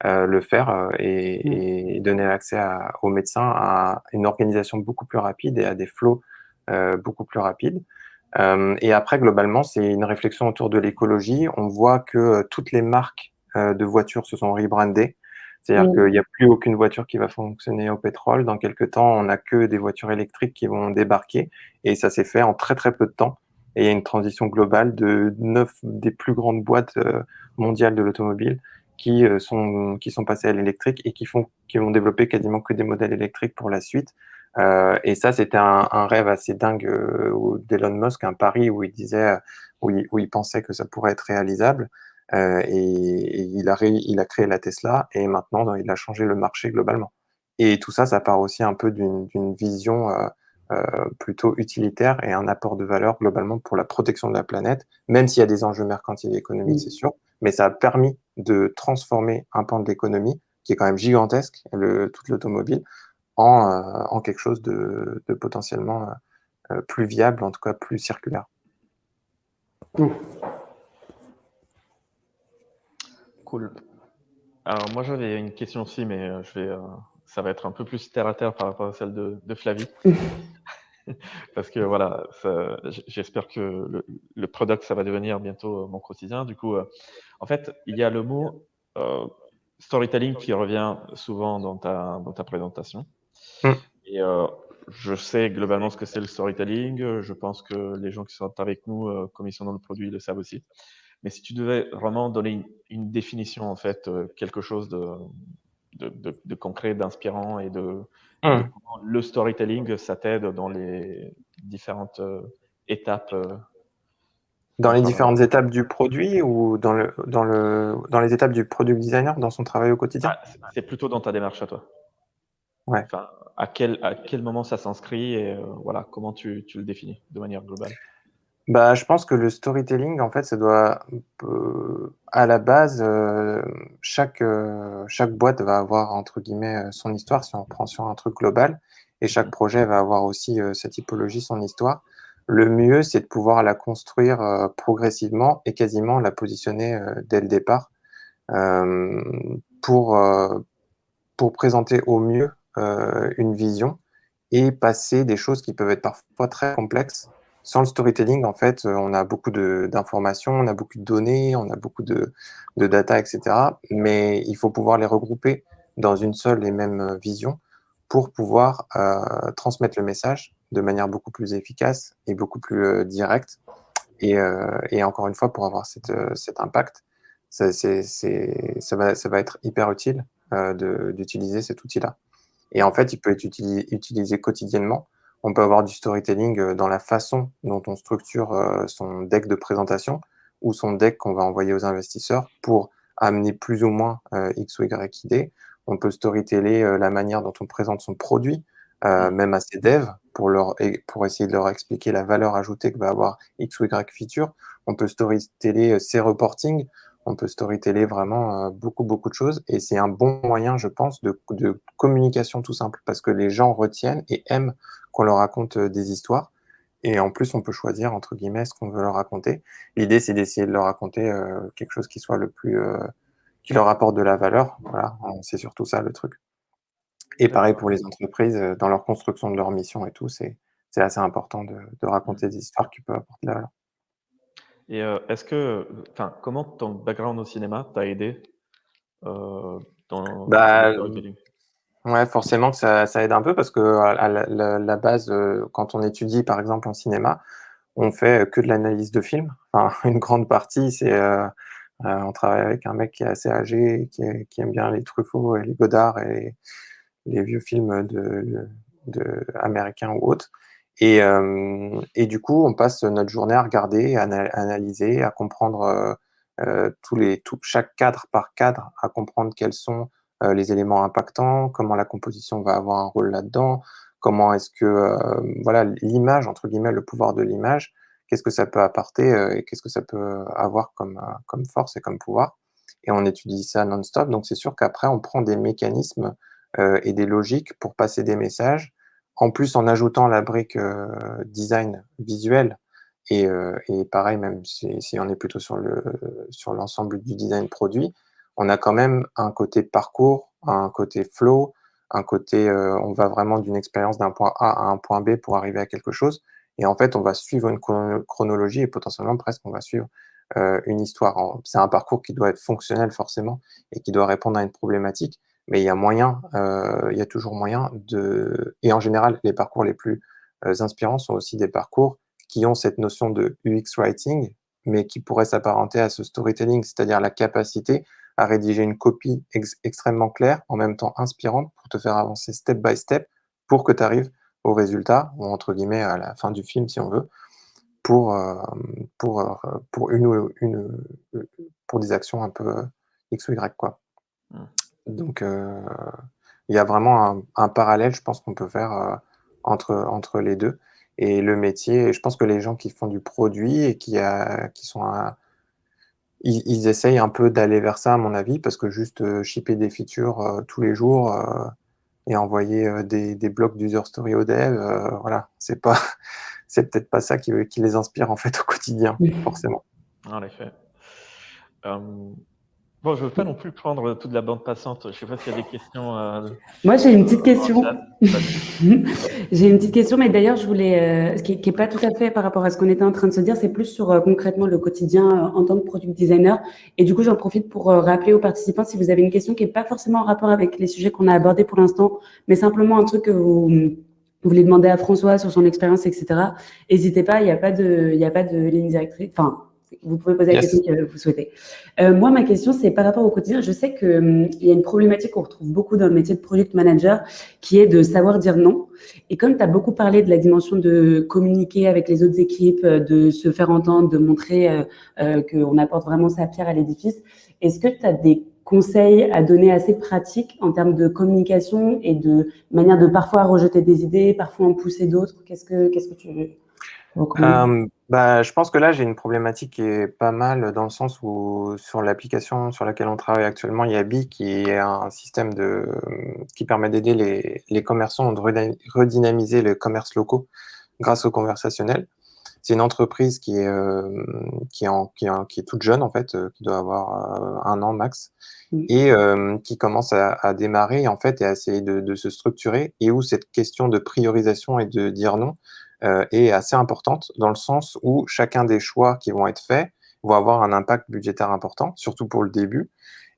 le faire, Mmh. et donner accès aux médecins à une organisation beaucoup plus rapide et à des flows, beaucoup plus rapides. Et après, globalement, c'est une réflexion autour de l'écologie. On voit que toutes les marques de voitures se sont rebrandées. C'est-à-dire qu'il n'y a plus aucune voiture qui va fonctionner au pétrole. Dans quelques temps, on n'a que des voitures électriques qui vont débarquer. Et ça s'est fait en très très peu de temps. Et il y a une transition globale de 9 des plus grandes boîtes mondiales de l'automobile qui sont passées à l'électrique et qui vont développer quasiment que des modèles électriques pour la suite. Et ça, c'était un rêve assez dingue d'Elon Musk, un pari où il disait, où il pensait que ça pourrait être réalisable. Et il a créé la Tesla et maintenant, il a changé le marché globalement. Et tout ça, ça part aussi un peu d'une vision plutôt utilitaire et un apport de valeur globalement pour la protection de la planète, même s'il y a des enjeux mercantiles et économiques, c'est sûr, mais ça a permis de transformer un pan de l'économie qui est quand même gigantesque, toute l'automobile, en quelque chose de potentiellement plus viable, en tout cas plus circulaire. Cool. Alors moi j'avais une question aussi, mais ça va être un peu plus terre à terre par rapport à celle de Flavie. Parce que voilà, j'espère que le product, ça va devenir bientôt mon quotidien. Du coup, en fait, il y a le mot storytelling qui revient souvent dans ta présentation. Et je sais globalement ce que c'est le storytelling. Je pense que les gens qui sont avec nous, comme ils sont dans le produit, ils le savent aussi. Mais si tu devais vraiment donner une définition, en fait, quelque chose de concret, d'inspirant et de comment le storytelling, ça t'aide dans les différentes étapes. Dans les différentes étapes du produit ou dans les étapes du product designer dans son travail au quotidien? C'est plutôt dans ta démarche à toi. Ouais. Enfin, à quel moment ça s'inscrit et voilà, comment tu le définis de manière globale? Bah, je pense que le storytelling, en fait, ça doit, à la base, chaque boîte va avoir, entre guillemets, son histoire, si on prend sur un truc global, et chaque projet va avoir aussi sa typologie, son histoire. Le mieux, c'est de pouvoir la construire progressivement et quasiment la positionner dès le départ pour, présenter au mieux une vision et passer des choses qui peuvent être parfois très complexes. Sans le storytelling, en fait, on a beaucoup d'informations, on a beaucoup de données, on a beaucoup de data, etc. Mais il faut pouvoir les regrouper dans une seule et même vision pour pouvoir transmettre le message de manière beaucoup plus efficace et beaucoup plus directe. Et encore une fois, pour avoir cet impact, ça va être hyper utile d'utiliser cet outil-là. Et en fait, il peut être utilisé quotidiennement. On peut avoir du storytelling dans la façon dont on structure son deck de présentation ou son deck qu'on va envoyer aux investisseurs pour amener plus ou moins X ou Y idées. On peut storyteller la manière dont on présente son produit, même à ses devs, pour essayer de leur expliquer la valeur ajoutée que va avoir X ou Y feature. On peut storyteller ses reporting. On peut storyteller vraiment beaucoup, beaucoup de choses. Et c'est un bon moyen, je pense, de communication tout simple, parce que les gens retiennent et aiment qu'on leur raconte des histoires. Et en plus, on peut choisir, entre guillemets, ce qu'on veut leur raconter. L'idée, c'est d'essayer de leur raconter quelque chose qui soit qui leur apporte de la valeur. Voilà, c'est surtout ça le truc. Et pareil pour les entreprises, dans leur construction de leur mission et tout, c'est assez important de raconter des histoires qui peuvent apporter de la valeur. Et comment ton background au cinéma t'a aidé dans le Bah, storytelling? ouais, forcément que ça aide un peu parce que à la base, quand on étudie, par exemple, en cinéma, on fait que de l'analyse de films. Enfin, une grande partie, c'est, on travaille avec un mec qui est assez âgé, qui aime bien les Truffaut et les Godard et les vieux films américains ou autres. Et du coup, on passe notre journée à regarder, à analyser, à comprendre chaque cadre par cadre, à comprendre quels sont les éléments impactants, comment la composition va avoir un rôle là-dedans, comment est-ce que voilà, l'image, entre guillemets, le pouvoir de l'image, qu'est-ce que ça peut apporter et qu'est-ce que ça peut avoir comme force et comme pouvoir. Et on étudie ça non-stop. Donc c'est sûr qu'après, on prend des mécanismes et des logiques pour passer des messages. En plus, en ajoutant la brique design visuel et pareil, même si on est plutôt sur l'ensemble du design produit, on a quand même un côté parcours, un côté flow, un côté on va vraiment d'une expérience d'un point A à un point B pour arriver à quelque chose. Et en fait, on va suivre une chronologie et potentiellement presque on va suivre une histoire. C'est un parcours qui doit être fonctionnel forcément et qui doit répondre à une problématique, mais il y a moyen, il y a toujours moyen de... Et en général, les parcours les plus inspirants sont aussi des parcours qui ont cette notion de UX writing, mais qui pourrait s'apparenter à ce storytelling, c'est-à-dire la capacité à rédiger une copie extrêmement claire, en même temps inspirante, pour te faire avancer step by step, pour que tu arrives au résultat, ou entre guillemets à la fin du film si on veut, pour, pour pour des actions un peu X ou Y, quoi. Donc, il y a vraiment un parallèle, je pense, qu'on peut faire entre les deux. Et le métier, et je pense que les gens qui font du produit et qui sont ils essayent un peu d'aller vers ça, à mon avis, parce que juste shipper des features tous les jours et envoyer des blocs d'user story au dev, voilà, c'est peut-être pas ça qui les inspire en fait au quotidien, forcément. En effet. Bon, je ne veux pas non plus prendre toute la bande passante. Je ne sais pas s'il y a des questions. Moi, j'ai une petite question. J'ai une petite question, mais d'ailleurs, je voulais, qui n'est pas tout à fait par rapport à ce qu'on était en train de se dire, c'est plus sur concrètement le quotidien en tant que product designer. Et du coup, j'en profite pour rappeler aux participants, si vous avez une question qui n'est pas forcément en rapport avec les sujets qu'on a abordés pour l'instant, mais simplement un truc que vous voulez demander à François sur son expérience, etc. N'hésitez pas, il n'y a pas de ligne directrice. Enfin, vous pouvez poser la question que vous souhaitez. Moi, ma question, c'est par rapport au quotidien. Je sais qu'il y a une problématique qu'on retrouve beaucoup dans le métier de product manager, qui est de savoir dire non. Et comme tu as beaucoup parlé de la dimension de communiquer avec les autres équipes, de se faire entendre, de montrer qu'on apporte vraiment sa pierre à l'édifice, est-ce que tu as des conseils à donner assez pratiques en termes de communication et de manière de parfois rejeter des idées, parfois en pousser d'autres? Qu'est-ce que tu veux? Je pense que là, j'ai une problématique qui est pas mal dans le sens où sur l'application sur laquelle on travaille actuellement, il y a Bi qui est un système qui permet d'aider les commerçants de redynamiser les commerces locaux grâce au conversationnel. C'est une entreprise qui est toute jeune en fait, qui doit avoir 1 an max et qui commence à démarrer en fait et à essayer de se structurer et où cette question de priorisation et de dire non est assez importante dans le sens où chacun des choix qui vont être faits vont avoir un impact budgétaire important, surtout pour le début.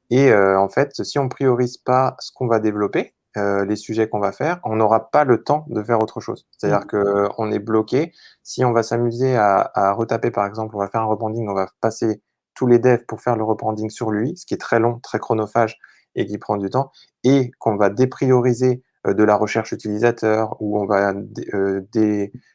Et en fait, si on priorise pas ce qu'on va développer, les sujets qu'on va faire, on n'aura pas le temps de faire autre chose. C'est-à-dire qu'on est bloqué. Si on va s'amuser à retaper, par exemple, on va faire un rebranding, on va passer tous les devs pour faire le rebranding sur lui, ce qui est très long, très chronophage et qui prend du temps, et qu'on va déprioriser de la recherche utilisateur, ou on va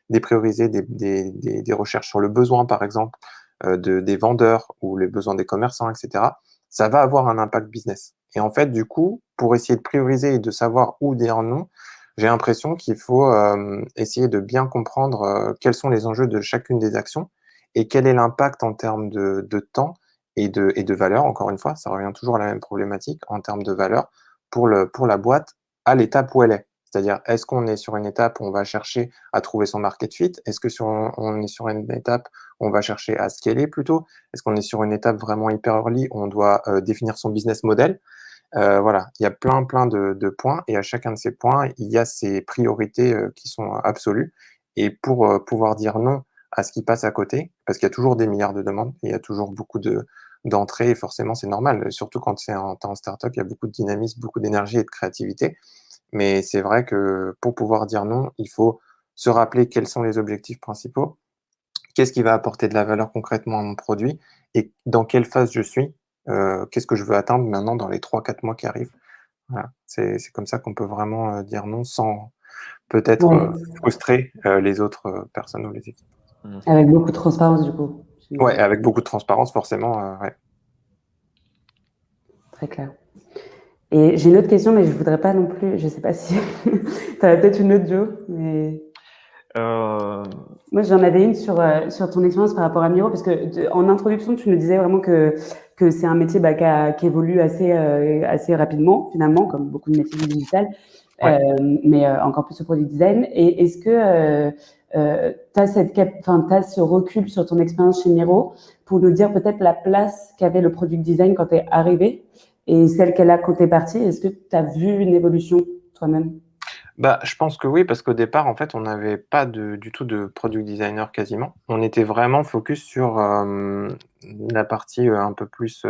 déprioriser des recherches sur le besoin, par exemple, des vendeurs ou les besoins des commerçants, etc., ça va avoir un impact business. Et en fait, du coup, pour essayer de prioriser et de savoir où dire non, j'ai l'impression qu'il faut essayer de bien comprendre quels sont les enjeux de chacune des actions et quel est l'impact en termes de temps et de valeur. Encore une fois, ça revient toujours à la même problématique en termes de valeur pour la boîte à l'étape où elle est. C'est-à-dire, est-ce qu'on est sur une étape où on va chercher à trouver son market fit? Est-ce que on est sur une étape où on va chercher à scaler plutôt? Est-ce qu'on est sur une étape vraiment hyper early où on doit définir son business model? Voilà, il y a plein de points et à chacun de ces points, il y a ces priorités qui sont absolues. Et pour pouvoir dire non à ce qui passe à côté, parce qu'il y a toujours des milliards de demandes et il y a toujours beaucoup d'entrées et forcément c'est normal. Surtout quand t'es en startup, il y a beaucoup de dynamisme, beaucoup d'énergie et de créativité. Mais c'est vrai que pour pouvoir dire non, il faut se rappeler quels sont les objectifs principaux, qu'est-ce qui va apporter de la valeur concrètement à mon produit et dans quelle phase je suis, qu'est-ce que je veux atteindre maintenant dans les 3-4 mois qui arrivent. Voilà, c'est comme ça qu'on peut vraiment dire non sans peut-être frustrer les autres personnes ou les équipes. Avec beaucoup de transparence, du coup. Ouais, avec beaucoup de transparence, forcément, ouais. Très clair. Et j'ai une autre question, mais je voudrais pas non plus, je sais pas si tu as peut-être une autre, Joe, mais... Moi, j'en avais une sur ton expérience par rapport à Miro, parce que en introduction, tu nous disais vraiment que c'est un métier qui évolue assez rapidement, finalement, comme beaucoup de métiers du digital, mais encore plus au product design. Et est-ce que tu as ce recul sur ton expérience chez Miro pour nous dire peut-être la place qu'avait le product design quand tu es arrivé et celle qu'elle a quand tu es parti? Est-ce que tu as vu une évolution toi-même? Bah, je pense que oui, parce qu'au départ, en fait, on n'avait pas du tout de product designer quasiment. On était vraiment focus sur la partie un peu plus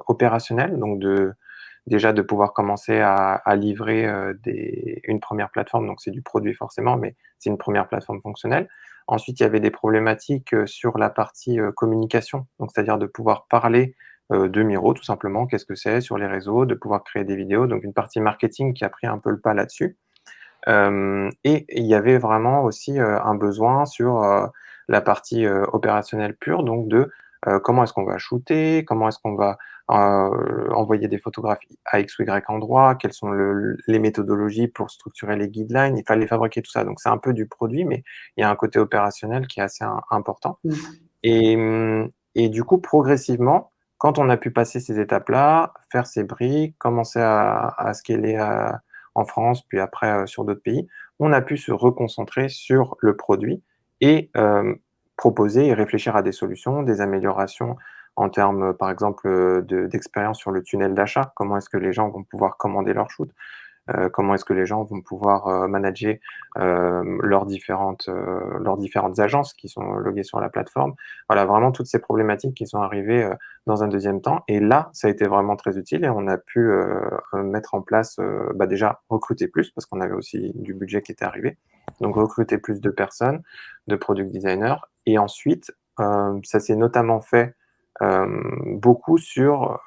opérationnelle, donc déjà de pouvoir commencer à livrer une première plateforme, donc c'est du produit forcément, mais c'est une première plateforme fonctionnelle. Ensuite, il y avait des problématiques sur la partie communication, donc c'est-à-dire de pouvoir parler de Miro, tout simplement, qu'est-ce que c'est sur les réseaux, de pouvoir créer des vidéos, donc une partie marketing qui a pris un peu le pas là-dessus. Et il y avait vraiment aussi un besoin sur la partie opérationnelle pure, donc de comment est-ce qu'on va shooter, comment est-ce qu'on va envoyer des photographes à X ou Y endroit, quelles sont les méthodologies pour structurer les guidelines, il fallait fabriquer tout ça. Donc c'est un peu du produit, mais il y a un côté opérationnel qui est assez important. Mmh. Et du coup, progressivement, quand on a pu passer ces étapes-là, faire ces briques, commencer à scaler en France, puis après sur d'autres pays, on a pu se reconcentrer sur le produit et proposer et réfléchir à des solutions, des améliorations en termes, par exemple, d'expérience sur le tunnel d'achat. Comment est-ce que les gens vont pouvoir commander leur shoot? Comment est-ce que les gens vont pouvoir manager leurs différentes agences qui sont loguées sur la plateforme. Voilà, vraiment toutes ces problématiques qui sont arrivées dans un deuxième temps. Et là, ça a été vraiment très utile et on a pu mettre en place, bah, déjà recruter plus parce qu'on avait aussi du budget qui était arrivé. Donc recruter plus de personnes, de product designers. Et ensuite, ça s'est notamment fait beaucoup sur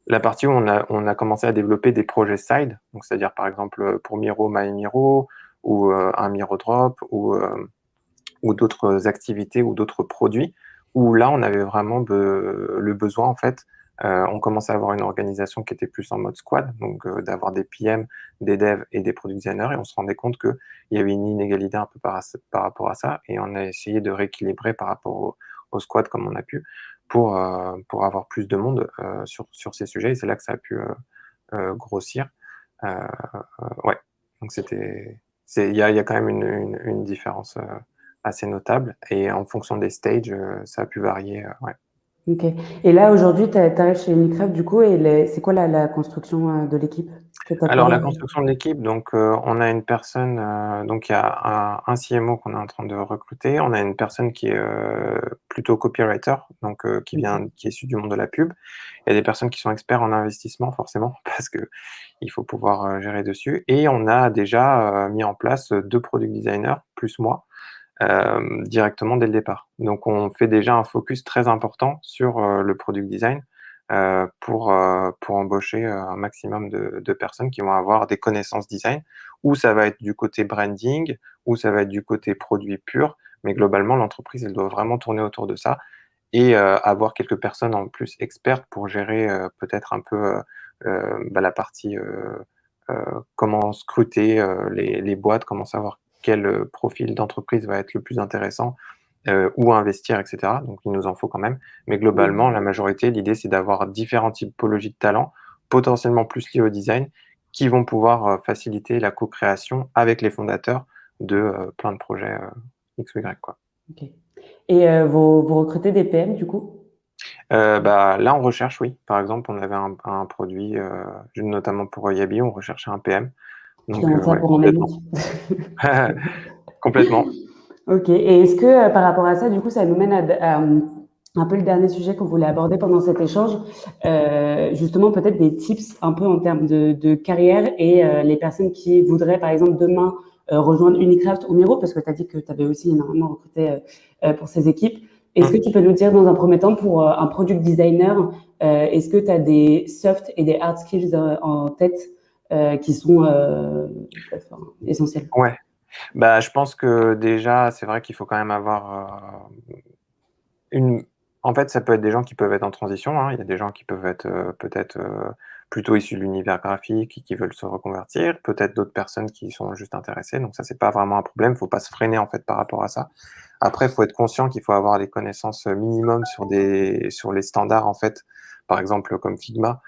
la partie où on a commencé à développer des projets side, donc c'est-à-dire par exemple pour Miro, My Miro, ou un Miro Drop, ou d'autres activités ou d'autres produits, où là on avait vraiment le besoin en fait. On commençait à avoir une organisation qui était plus en mode squad, donc d'avoir des PM, des devs et des product designers, et on se rendait compte qu'il y avait une inégalité un peu par rapport à ça, et on a essayé de rééquilibrer par rapport au squad comme on a pu, pour avoir plus de monde sur ces sujets, et c'est là que ça a pu grossir. Euh, ouais, donc il y a quand même une différence assez notable, et en fonction des stages, ça a pu varier. Ouais. Ok. Et là, aujourd'hui, tu arrives chez Unicraft, du coup, et c'est quoi la construction de l'équipe que tu as Alors créée? la construction de l'équipe, donc on a une personne, donc il y a un CMO qu'on est en train de recruter. On a une personne qui est plutôt copywriter, donc qui est issue du monde de la pub. Il y a des personnes qui sont experts en investissement forcément, parce que il faut pouvoir gérer dessus. Et on a déjà mis en place 2 product designers plus moi, directement dès le départ. Donc on fait déjà un focus très important sur le product design pour embaucher un maximum de personnes qui vont avoir des connaissances design, ou ça va être du côté branding, ou ça va être du côté produit pur, mais globalement l'entreprise elle doit vraiment tourner autour de ça, et avoir quelques personnes en plus expertes pour gérer peut-être un peu bah, la partie comment scruter les boîtes, comment savoir quel profil d'entreprise va être le plus intéressant, où investir, et cetera. Donc il nous en faut quand même. Mais globalement, la majorité, l'idée, c'est d'avoir différentes typologies de talents, potentiellement plus liés au design, qui vont pouvoir faciliter la co-création avec les fondateurs de plein de projets X ou Y, quoi. Ok. Et vous recrutez des PM, du coup? Bah, là, on recherche, oui. Par exemple, on avait un produit, notamment pour Yabi, on recherchait un PM. Je Donc, demande ça ouais, pour mon complètement. ami. Complètement. Ok. Et est-ce que par rapport à ça, du coup, ça nous mène à un peu le dernier sujet qu'on voulait aborder pendant cet échange, justement peut-être des tips un peu en termes de carrière, et les personnes qui voudraient, par exemple, demain rejoindre Unicraft ou Miro, parce que tu as dit que tu avais aussi énormément recruté pour ces équipes. Est-ce que tu peux nous dire dans un premier temps, pour un product designer, est-ce que tu as des soft et des hard skills en tête qui sont enfin, essentiels? Ouais. Bah, je pense que déjà, c'est vrai qu'il faut quand même avoir une. En fait, ça peut être des gens qui peuvent être en transition, hein. Il y a des gens qui peuvent être peut-être plutôt issus de l'univers graphique et qui veulent se reconvertir. Peut-être d'autres personnes qui sont juste intéressées. Donc ça, c'est pas vraiment un problème. Faut pas se freiner en fait par rapport à ça. Après, il faut être conscient qu'il faut avoir des connaissances minimum sur les standards en fait. Par exemple, comme Figma,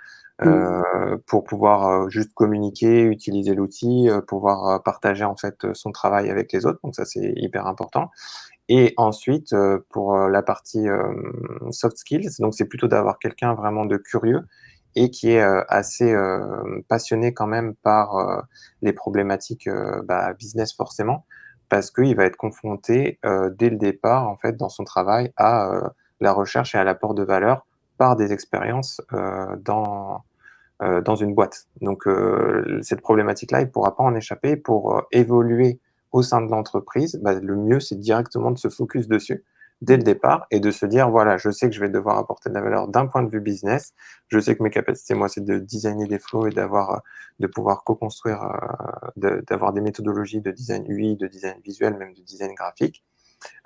pour pouvoir juste communiquer, utiliser l'outil, pouvoir partager en fait son travail avec les autres. Donc ça, c'est hyper important. Et ensuite, pour la partie soft skills, donc c'est plutôt d'avoir quelqu'un vraiment de curieux et qui est assez passionné quand même par les problématiques business forcément, parce qu'il va être confronté dès le départ, en fait, dans son travail, à la recherche et à l'apport de valeur par des expériences dans une boîte. Donc, cette problématique-là, il ne pourra pas en échapper. Pour évoluer au sein de l'entreprise, le mieux, c'est directement de se focus dessus dès le départ et de se dire, voilà, je sais que je vais devoir apporter de la valeur d'un point de vue business. Je sais que mes capacités, moi, c'est de designer des flows et de pouvoir co-construire, d'avoir des méthodologies de design UI, de design visuel, même de design graphique.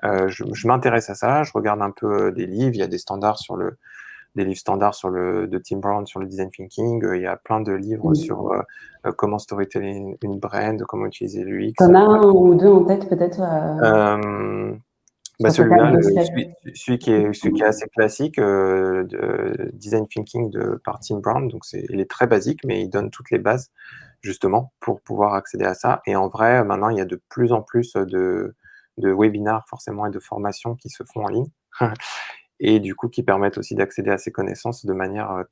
Je m'intéresse à ça, je regarde un peu des livres, il y a des livres standards de Tim Brown sur le design thinking. Il y a plein de livres sur comment storyteller une brand, comment utiliser l'UX. T'en as un ou deux en tête peut-être Celui-là, celui qui est assez classique, de design thinking par Tim Brown. Donc il est très basique, mais il donne toutes les bases justement pour pouvoir accéder à ça. Et en vrai, maintenant, il y a de plus en plus de webinars forcément et de formations qui se font en ligne. Et du coup, qui permettent aussi d'accéder à ces connaissances de manière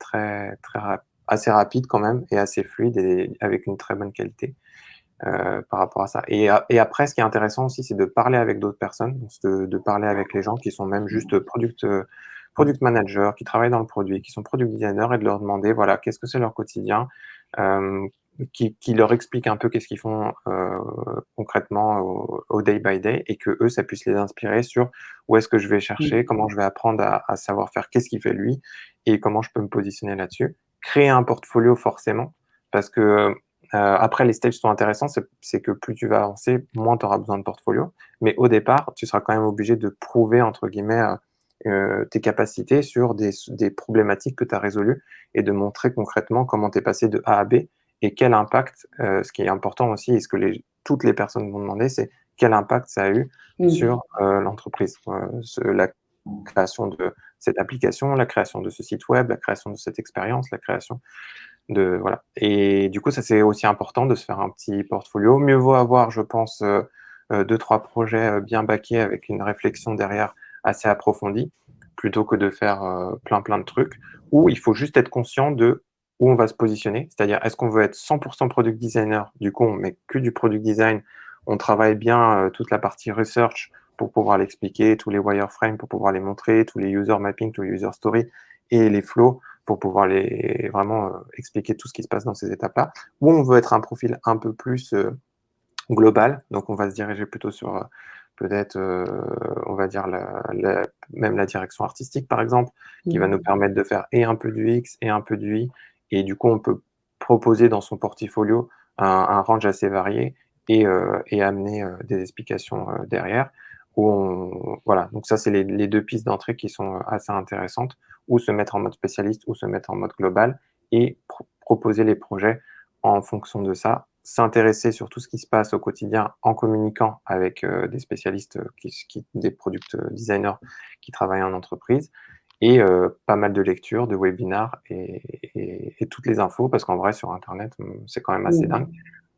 assez rapide quand même, et assez fluide, et avec une très bonne qualité par rapport à ça. Et après, ce qui est intéressant aussi, c'est de parler avec d'autres personnes, de parler avec les gens qui sont même juste product managers, qui travaillent dans le produit, qui sont product designers, et de leur demander, voilà, qu'est-ce que c'est leur quotidien, qui leur explique un peu qu'est-ce qu'ils font concrètement au day by day, et que eux, ça puisse les inspirer sur où est-ce que je vais chercher, comment je vais apprendre à savoir faire qu'est-ce qu'il fait lui, et comment je peux me positionner là-dessus. Créer un portfolio forcément, parce que après, les stages sont intéressants, c'est que plus tu vas avancer, moins tu auras besoin de portfolio. Mais au départ, tu seras quand même obligé de prouver, entre guillemets, tes capacités sur des problématiques que tu as résolues, et de montrer concrètement comment tu es passé de A à B, et quel impact, ce qui est important aussi, et ce que toutes les personnes vont demander, c'est quel impact ça a eu sur l'entreprise. La création de cette application, la création de ce site web, la création de cette expérience, la création voilà. Et du coup, ça, c'est aussi important de se faire un petit portfolio. Mieux vaut avoir, je pense, 2-3 projets bien backés avec une réflexion derrière assez approfondie, plutôt que de faire plein de trucs, où il faut juste être conscient de où on va se positionner. C'est-à-dire, est-ce qu'on veut être 100% product designer? Du coup, on met que du product design. On travaille bien toute la partie research pour pouvoir l'expliquer, tous les wireframes pour pouvoir les montrer, tous les user mapping, tous les user stories et les flows pour pouvoir vraiment expliquer tout ce qui se passe dans ces étapes-là. Ou on veut être un profil un peu plus global, donc on va se diriger plutôt sur peut-être, on va dire, même la direction artistique, par exemple, qui va nous permettre de faire et un peu du X et un peu du Y, et du coup, on peut proposer dans son portfolio un range assez varié, et amener des explications derrière. Voilà, donc ça, c'est les deux pistes d'entrée qui sont assez intéressantes, ou se mettre en mode spécialiste, ou se mettre en mode global, et proposer les projets en fonction de ça, s'intéresser sur tout ce qui se passe au quotidien en communiquant avec des spécialistes, des product designers qui travaillent en entreprise, et pas mal de lectures, de webinars, et toutes les infos, parce qu'en vrai, sur Internet, c'est quand même assez dingue.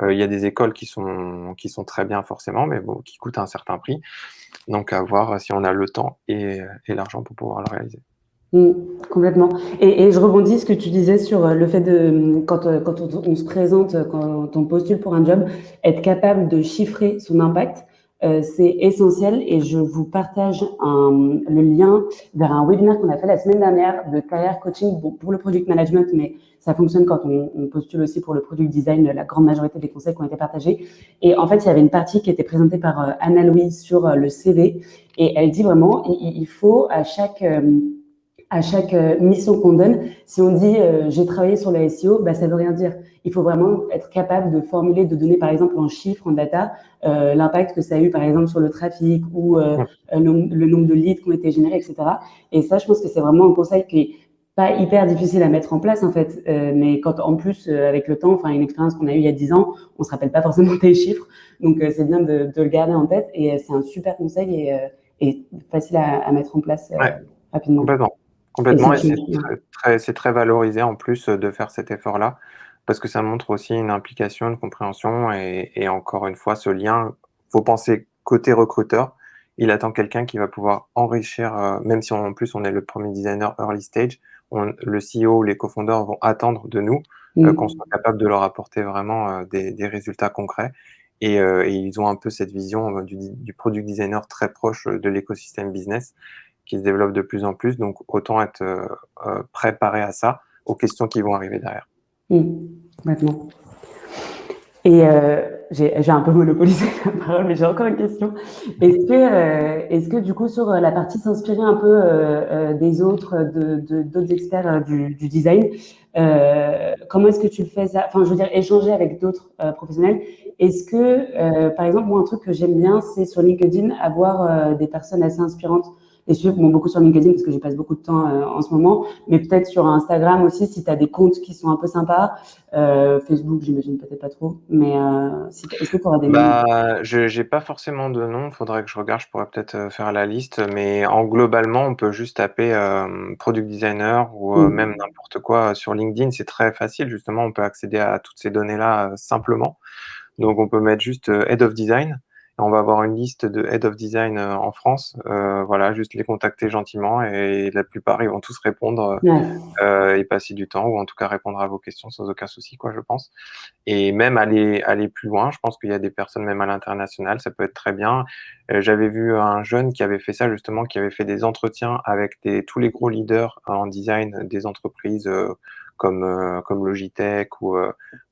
Il y a des écoles qui sont très bien forcément, mais bon, qui coûtent un certain prix. Donc, à voir si on a le temps et l'argent pour pouvoir le réaliser. Complètement. Et je rebondis ce que tu disais sur le fait de, quand on se présente, quand on postule pour un job, être capable de chiffrer son impact, c'est essentiel. Et je vous partage le lien vers un webinaire qu'on a fait la semaine dernière de career coaching pour le product management, mais ça fonctionne quand on postule aussi pour le product design, la grande majorité des conseils qui ont été partagés. Et en fait, il y avait une partie qui était présentée par Anna-Louise sur le CV, et elle dit vraiment, il faut à chaque mission qu'on donne, si on dit j'ai travaillé sur le SEO, ça veut rien dire. Il faut vraiment être capable de formuler, de donner par exemple en chiffres, en data, l'impact que ça a eu par exemple sur le trafic, ou le nombre de leads qui ont été générés, etc. Et ça, je pense que c'est vraiment un conseil qui est pas hyper difficile à mettre en place en fait, mais quand en plus avec le temps, enfin une expérience qu'on a eue il y a 10 ans, on se rappelle pas forcément des chiffres, donc c'est bien de le garder en tête, et c'est un super conseil, et facile à mettre en place rapidement. Complètement, et c'est très valorisé en plus de faire cet effort-là, parce que ça montre aussi une implication, une compréhension, et encore une fois, ce lien, faut penser côté recruteur, il attend quelqu'un qui va pouvoir enrichir, même si en plus on est le premier designer early stage, le CEO ou les cofondeurs vont attendre de nous qu'on soit capable de leur apporter vraiment des résultats concrets. Et ils ont un peu cette vision du product designer très proche de l'écosystème business qui se développe de plus en plus. Donc, autant être préparé à ça, aux questions qui vont arriver derrière. Maintenant. Et j'ai un peu monopolisé la parole, mais j'ai encore une question. Est-ce que du coup, sur la partie s'inspirer un peu des autres, d'autres experts du design, comment est-ce que tu le fais ça? Enfin, je veux dire, échanger avec d'autres professionnels. Est-ce que, par exemple, moi, un truc que j'aime bien, c'est sur LinkedIn, avoir des personnes assez inspirantes et suivre beaucoup sur LinkedIn parce que j'y passe beaucoup de temps en ce moment, mais peut-être sur Instagram aussi si tu as des comptes qui sont un peu sympas. Facebook, j'imagine peut-être pas trop, mais est-ce que tu auras des noms? J'ai pas forcément de nom, faudrait que je regarde, je pourrais peut-être faire la liste, mais globalement, on peut juste taper product designer ou même n'importe quoi sur LinkedIn, c'est très facile, justement, on peut accéder à toutes ces données-là simplement. Donc, on peut mettre juste Head of Design. Et on va avoir une liste de Head of Design en France. Voilà, juste les contacter gentiment et la plupart, ils vont tous répondre et passer du temps ou en tout cas répondre à vos questions sans aucun souci, quoi, je pense. Et même aller plus loin, je pense qu'il y a des personnes même à l'international, ça peut être très bien. J'avais vu un jeune qui avait fait ça justement, qui avait fait des entretiens avec tous les gros leaders en design des entreprises comme Logitech ou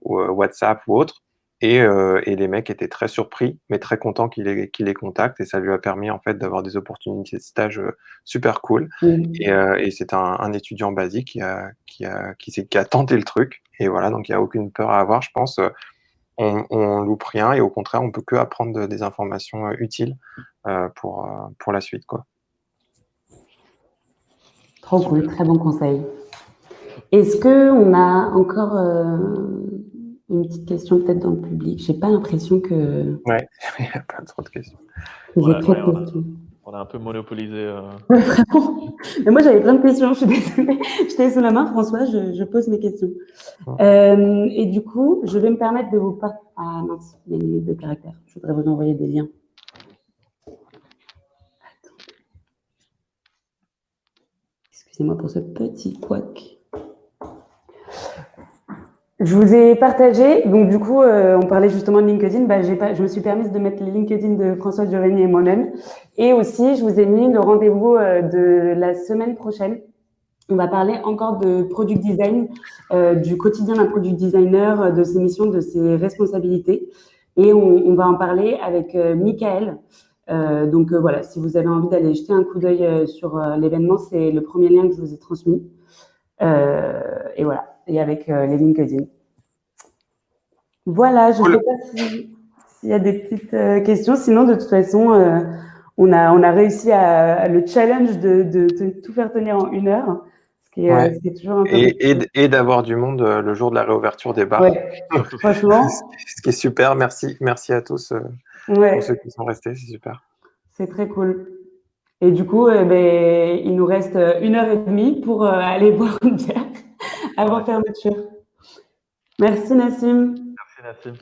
WhatsApp ou autres. Et les mecs étaient très surpris, mais très contents qu'il les contacte. Et ça lui a permis en fait d'avoir des opportunités de stage super cool. Et c'est un étudiant basique qui a tenté le truc. Et voilà, donc il n'y a aucune peur à avoir, je pense. On loupe rien et au contraire, on peut que apprendre des informations utiles pour la suite, quoi. Trop cool, très bon conseil. Est-ce qu'on a encore une petite question peut-être dans le public? J'ai pas l'impression que... Ouais, il n'y a pas trop de questions. J'ai trop de questions. On a un peu monopolisé. Ouais, vraiment. Mais moi, j'avais plein de questions, je suis désolée. Je t'ai sous la main, François, je pose mes questions. Et du coup, je vais me permettre de vous... Ah mince, il y a une limite de caractère. Je voudrais vous envoyer des liens. Excusez-moi pour ce petit couac. Je vous ai partagé, donc du coup, on parlait justement de LinkedIn, je me suis permise de mettre les LinkedIn de François Giovanni et moi-même. Et aussi, je vous ai mis le rendez-vous de la semaine prochaine. On va parler encore de product design, du quotidien d'un product designer, de ses missions, de ses responsabilités. Et on va en parler avec Michael. Donc voilà, si vous avez envie d'aller jeter un coup d'œil sur l'événement, c'est le premier lien que je vous ai transmis. Et voilà, et avec les LinkedIn. Voilà, je ne sais pas s'il y a des petites questions. Sinon, de toute façon, on a réussi à le challenge de tout faire tenir en 1 heure, ce qui est toujours un peu... Et d'avoir du monde le jour de la réouverture des bars. Ouais, franchement. Ce qui est super, merci à tous pour ceux qui sont restés, c'est super. C'est très cool. Et du coup, il nous reste 1h30 pour aller boire une bière avant fermeture. Merci Nassim. Merci Nassim.